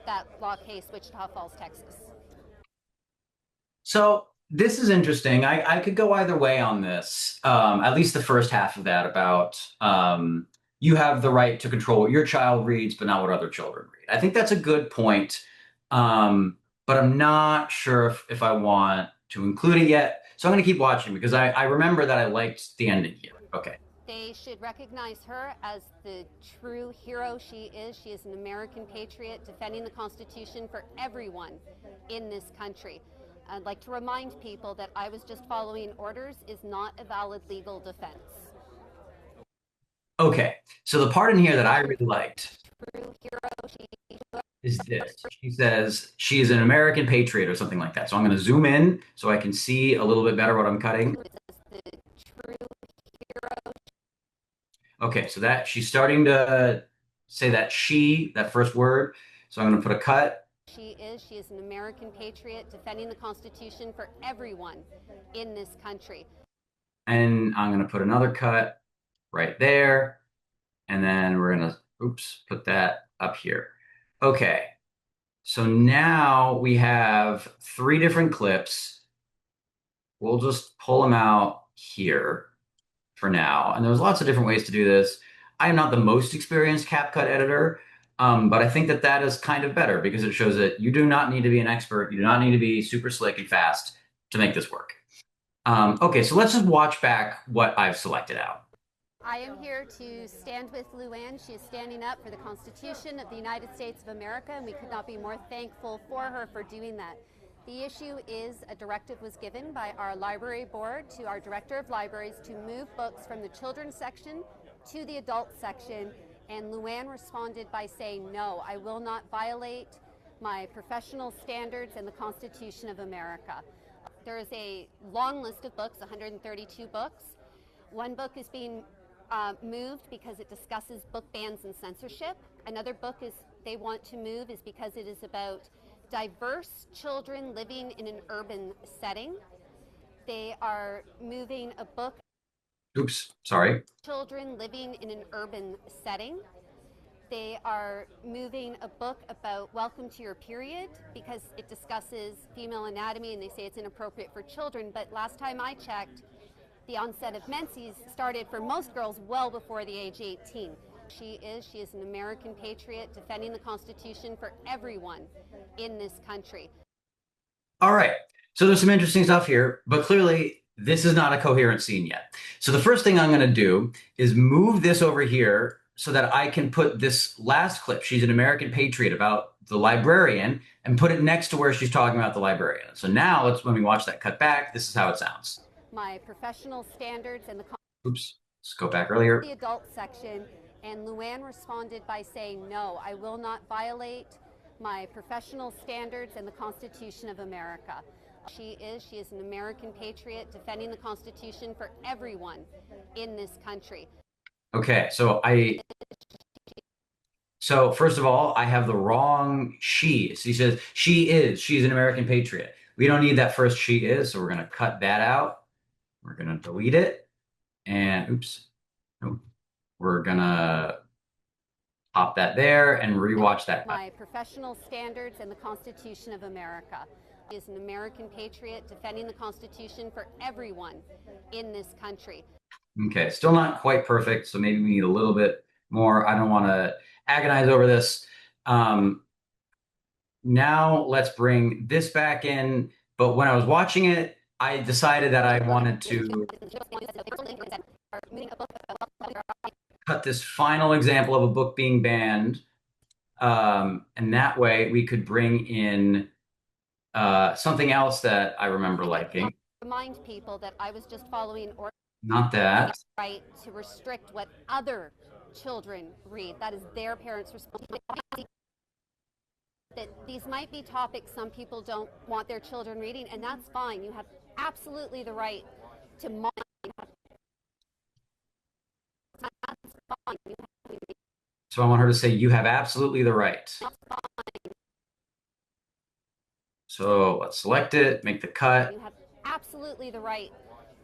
that law case, Wichita Falls, Texas. So this is interesting. I could go either way on this. At least the first half of that about you have the right to control what your child reads, but not what other children read. I think that's a good point. But I'm not sure if I want to include it yet. So I'm going to keep watching because I remember that I liked the ending here. Okay. They should recognize her as the true hero she is. She is an American patriot defending the Constitution for everyone in this country. I'd like to remind people that I was just following orders is not a valid legal defense. Okay, so the part in here that I really liked True hero is this. She says she is an American patriot or something like that. So I'm going to zoom in so I can see a little bit better what I'm cutting. the true hero. Okay, so that she's starting to say that first word. So I'm going to put a cut. She is an American patriot defending the Constitution for everyone in this country. And I'm going to put another cut right there. And then we're going to, put that up here. Okay. So now we have 3 different clips. We'll just pull them out here for now. And there's lots of different ways to do this. I am not the most experienced CapCut editor, but I think that is kind of better because it shows that you do not need to be an expert. You do not need to be super slick and fast to make this work. Okay, so let's just watch back what I've selected out. I am here to stand with Luann. She is standing up for the Constitution of the United States of America, and we could not be more thankful for her for doing that. The issue is a directive was given by our library board to our director of libraries to move books from the children's section to the adult section, and Luann responded by saying, no, I will not violate my professional standards and the Constitution of America. There is a long list of books, 132 books. One book is being moved because it discusses book bans and censorship. Another book they want to move is because it is about diverse children living in an urban setting. They are moving a book. Children living in an urban setting. They are moving a book about Welcome to Your Period because it discusses female anatomy and they say it's inappropriate for children. But last time I checked, the onset of menses started for most girls well before the age 18. She is an American patriot defending the Constitution for everyone in this country. All right, so there's some interesting stuff here, but clearly this is not a coherent scene yet. So the first thing I'm going to do is move this over here so that I can put this last clip, she's an American patriot, about the librarian, and put it next to where she's talking about the librarian. So now when we watch that cut back, this is how it sounds. My professional standards and the let's go back earlier. The adult section, and Luann responded by saying, no, I will not violate my professional standards and the Constitution of America. She is an American patriot defending the Constitution for everyone in this country. Okay, so first of all, I have the wrong she. She says she's an American patriot. We don't need that first she is, so we're going to cut that out. We're going to delete it. And we're going to pop that there and rewatch that. My professional standards and the Constitution of America. He is an American patriot defending the Constitution for everyone in this country. Okay, still not quite perfect, so maybe we need a little bit more. I don't want to agonize over this. Now let's bring this back in. But when I was watching it, I decided that I wanted to cut this final example of a book being banned. And that way we could bring in something else that I remember liking. Remind people that I was just following or Not that. right to restrict what other children read. That is their parents' responsibility. That these might be topics some people don't want their children reading, and that's fine. You have absolutely the right to monitor. So I want her to say, you have absolutely the right. So let's select it, make the cut. You have absolutely the right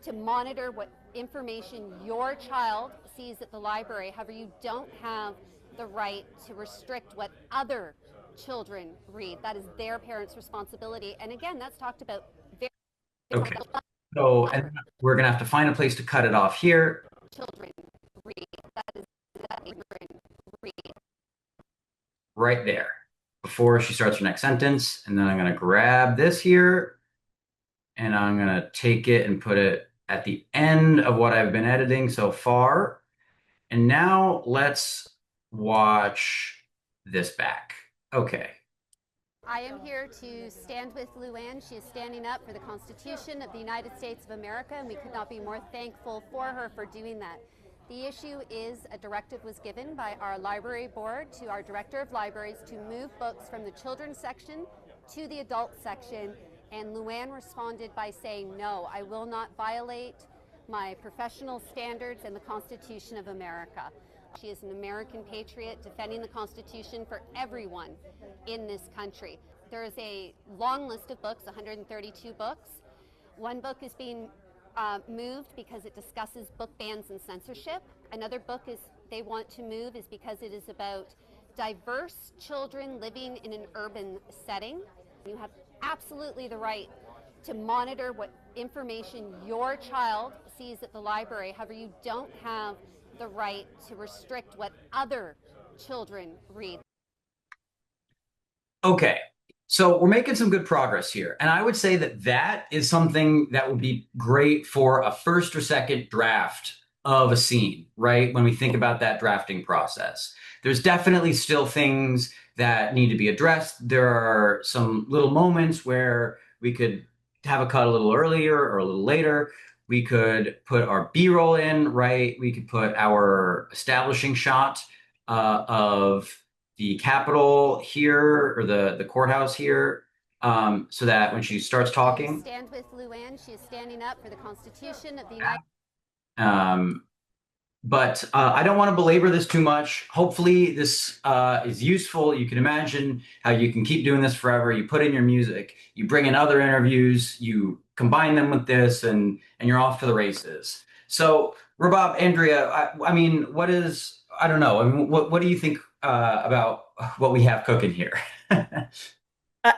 to monitor what information your child sees at the library. However, you don't have the right to restrict what other children read. That is their parents' responsibility. And again, that's talked about very Okay. So, and we're going to have to find a place to cut it off here. children read. That is children read. Right there before she starts her next sentence. And then I'm going to grab this here and I'm going to take it and put it at the end of what I've been editing so far. And now let's watch this back. Okay. I am here to stand with Luann. She is standing up for the Constitution of the United States of America, and we could not be more thankful for her for doing that. The issue is a directive was given by our library board to our director of libraries to move books from the children's section to the adult section, and Luann responded by saying, no, I will not violate my professional standards and the Constitution of America. She is an American patriot defending the Constitution for everyone in this country. There is a long list of books, 132 books. One book is being moved because it discusses book bans and censorship. Another book is they want to move is because it is about diverse children living in an urban setting. You have absolutely the right to monitor what information your child sees at the library. However, you don't have the right to restrict what other children read. Okay. So we're making some good progress here. And I would say that that is something that would be great for a first or second draft of a scene, right? When we think about that drafting process, there's definitely still things that need to be addressed. There are some little moments where we could have a cut a little earlier or a little later. We could put our B-roll in, right? We could put our establishing shot of the Capitol here or the courthouse here, so that when she starts talking, Stand with Luann. She is standing up for the Constitution of the United but I don't want to belabor this too much. Hopefully this is useful. You can imagine how you can keep doing this forever. You put in your music, you bring in other interviews, you combine them with this, and you're off to the races. So Rabab, Andrea, I mean, I don't know. I mean, what do you think about what we have cooking here?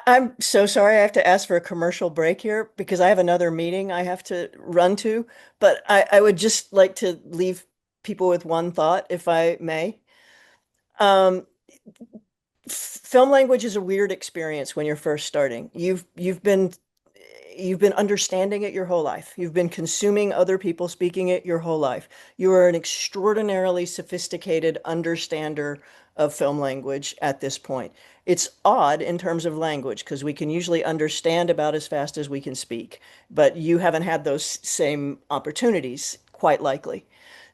I'm so sorry I have to ask for a commercial break here because I have another meeting I have to run to, but I would just like to leave people with one thought, if I may. Film language is a weird experience when you're first starting. You've been understanding it your whole life. You've been consuming other people speaking it your whole life. You are an extraordinarily sophisticated understander of film language at this point. It's odd in terms of language because we can usually understand about as fast as we can speak, but you haven't had those same opportunities, quite likely.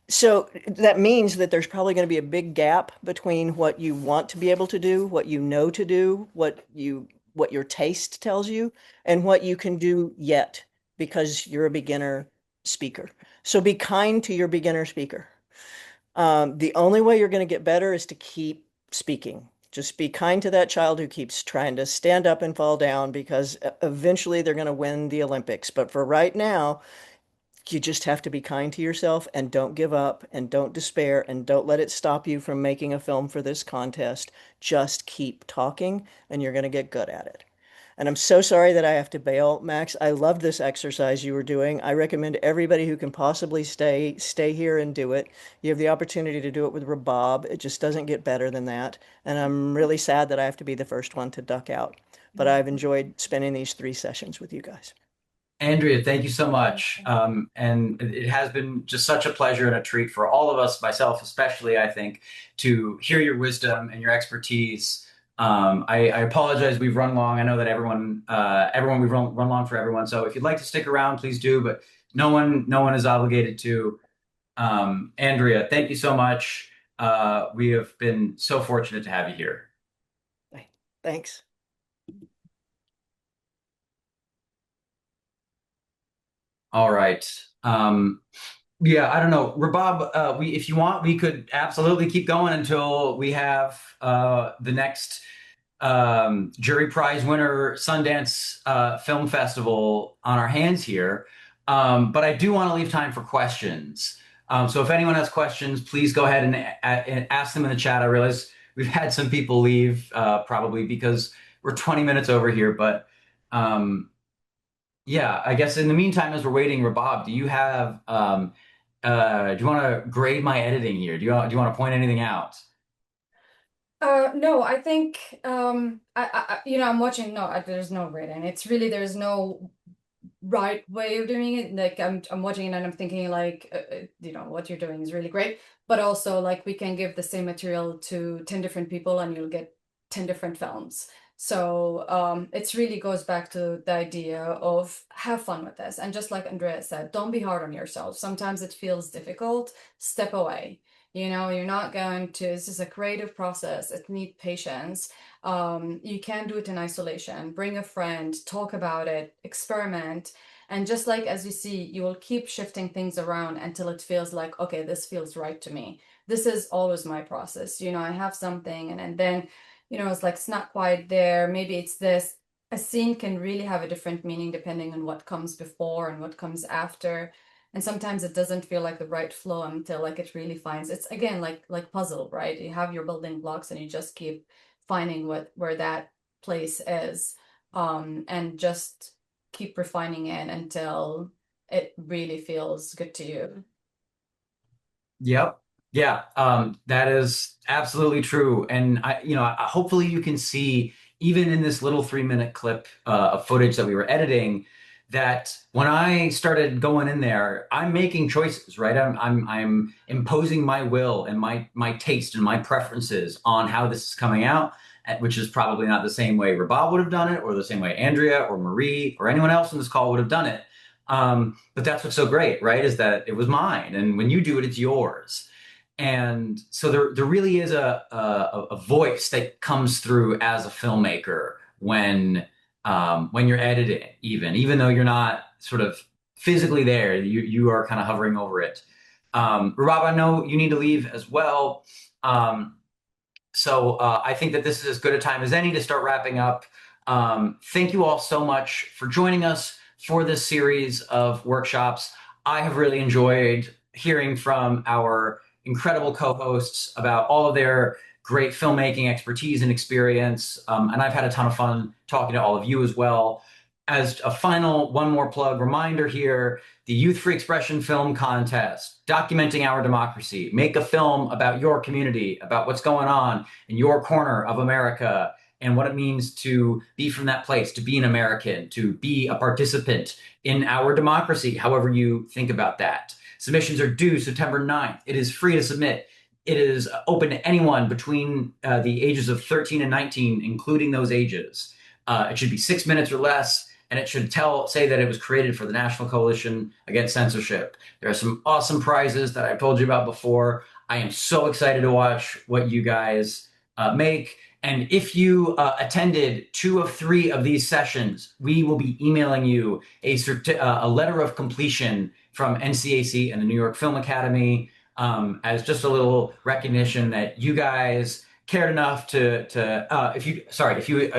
So that means that there's probably going to be a big gap between what you want to be able to do, what you know to do, what your taste tells you, and what you can do yet because you're a beginner speaker. So be kind to your beginner speaker. The only way you're going to get better is to keep speaking. Just be kind to that child who keeps trying to stand up and fall down because eventually they're going to win the Olympics. But for right now, you just have to be kind to yourself and don't give up and don't despair and don't let it stop you from making a film for this contest. Just keep talking and you're going to get good at it. And I'm so sorry that I have to bail, Max. I loved this exercise you were doing. I recommend everybody who can possibly stay here and do it. You have the opportunity to do it with Rabab. It just doesn't get better than that. And I'm really sad that I have to be the first one to duck out. But I've enjoyed spending these 3 sessions with you guys. Andrea, thank you so much. And it has been just such a pleasure and a treat for all of us, myself especially, I think, to hear your wisdom and your expertise. I apologize, we've run long. I know that everyone we've run long for everyone. So if you'd like to stick around, please do. But no one is obligated to. Andrea, thank you so much. We have been so fortunate to have you here. Thanks. All right. Yeah, I don't know. Rabab, if you want, we could absolutely keep going until we have the next jury prize winner Sundance Film Festival on our hands here. But I do want to leave time for questions. So if anyone has questions, please go ahead and ask them in the chat. I realize we've had some people leave probably because we're 20 minutes over here, but yeah, I guess in the meantime, as we're waiting, Rabab, do you have do you want to grade my editing here? Do you want to point anything out? No, I think I'm watching. No, there's no grading. It's really there's no right way of doing it. Like I'm watching it and I'm thinking like what you're doing is really great, but also like we can give the same material to 10 different people and you'll get 10 different films. So it really goes back to the idea of have fun with this. And just like Andrea said, don't be hard on yourself. Sometimes it feels difficult. Step away. You're not going to, this is a creative process. It needs patience. You can't do it in isolation. Bring a friend, talk about it, experiment. And just like as you see, you will keep shifting things around until it feels like, okay, this feels right to me. This is always my process. I have something and then it's like, it's not quite there. Maybe it's this. A scene can really have a different meaning depending on what comes before and what comes after. And sometimes it doesn't feel like the right flow until like it really finds, it's again, like puzzle, right? You have your building blocks and you just keep finding where that place is. And just keep refining it until it really feels good to you. Yep. Yeah, that is absolutely true. And hopefully you can see even in this little 3-minute clip of footage that we were editing that when I started going in there, I'm making choices, right? I'm imposing my will and my taste and my preferences on how this is coming out, which is probably not the same way Rabab would have done it, or the same way Andrea or Marie or anyone else in this call would have done it. But that's what's so great, right? Is that it was mine, and when you do it, it's yours. And so there really is a voice that comes through as a filmmaker when you're editing, even though you're not sort of physically there, you are kind of hovering over it. Rabab, I know you need to leave as well. So I think that this is as good a time as any to start wrapping up. Thank you all so much for joining us for this series of workshops. I have really enjoyed hearing from our incredible co-hosts about all of their great filmmaking expertise and experience. And I've had a ton of fun talking to all of you as well. As a final one more plug reminder here, the Youth Free Expression Film Contest, documenting our democracy. Make a film about your community, about what's going on in your corner of America and what it means to be from that place, to be an American, to be a participant in our democracy, however you think about that. Submissions are due September 9th. It is free to submit. It is open to anyone between the ages of 13 and 19, including those ages. It should be 6 minutes or less, and it should say that it was created for the National Coalition Against Censorship. There are some awesome prizes that I've told you about before. I am so excited to watch what you guys make. And if you attended 2 of 3 of these sessions, we will be emailing you a letter of completion from NCAC and the New York Film Academy as just a little recognition that you guys cared enough if you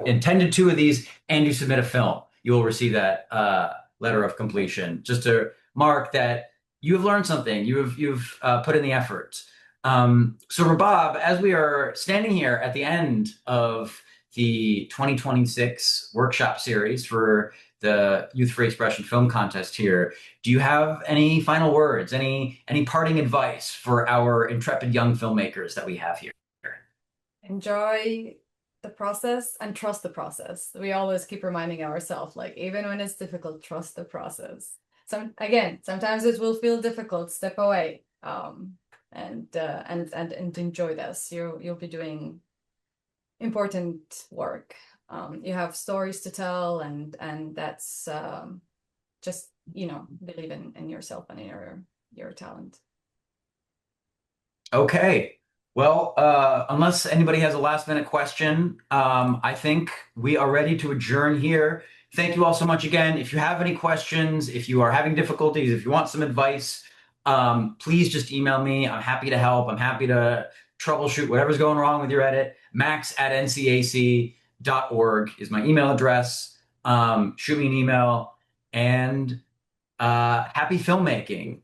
intended 2 of these and you submit a film, you will receive that letter of completion, just to mark that you have learned something, you've put in the effort. So Rabab, as we are standing here at the end of the 2026 workshop series for the Youth Free Expression Film Contest here. Do you have any final words, any parting advice for our intrepid young filmmakers that we have here? Enjoy the process and trust the process. We always keep reminding ourselves, like, even when it's difficult, trust the process. Sometimes it will feel difficult. Step away, and enjoy this. You'll be doing important work. You have stories to tell, and that's just, believe in yourself and in your talent. Okay. Well, unless anybody has a last minute question, I think we are ready to adjourn here. Thank you all so much again. If you have any questions, if you are having difficulties, if you want some advice, please just email me. I'm happy to help. I'm happy to troubleshoot whatever's going wrong with your edit. max@ncac.org is my email address. Shoot me an email, and happy filmmaking.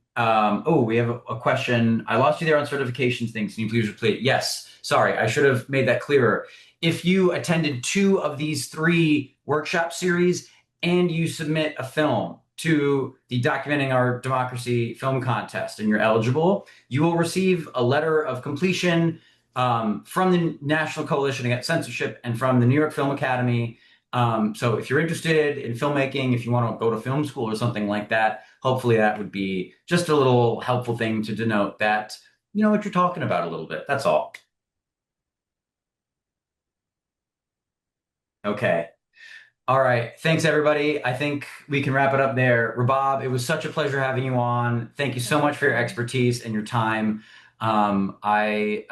We have a question. I lost you there on certifications things. Can you please repeat? Yes. Sorry, I should have made that clearer. If you attended 2 of these 3 workshop series and you submit a film to the Documenting Our Democracy Film Contest and you're eligible, you will receive a letter of completion from the National Coalition Against Censorship and from the New York Film Academy. So if you're interested in filmmaking, if you want to go to film school or something like that, hopefully that would be just a little helpful thing to denote that you know what you're talking about a little bit. That's all. Okay. All right. Thanks, everybody. I think we can wrap it up there. Rabab, it was such a pleasure having you on. Thank you so much for your expertise and your time. I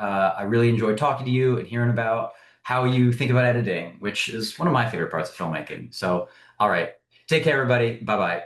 really enjoyed talking to you and hearing about how you think about editing, which is one of my favorite parts of filmmaking. So, all right. Take care, everybody. Bye-bye.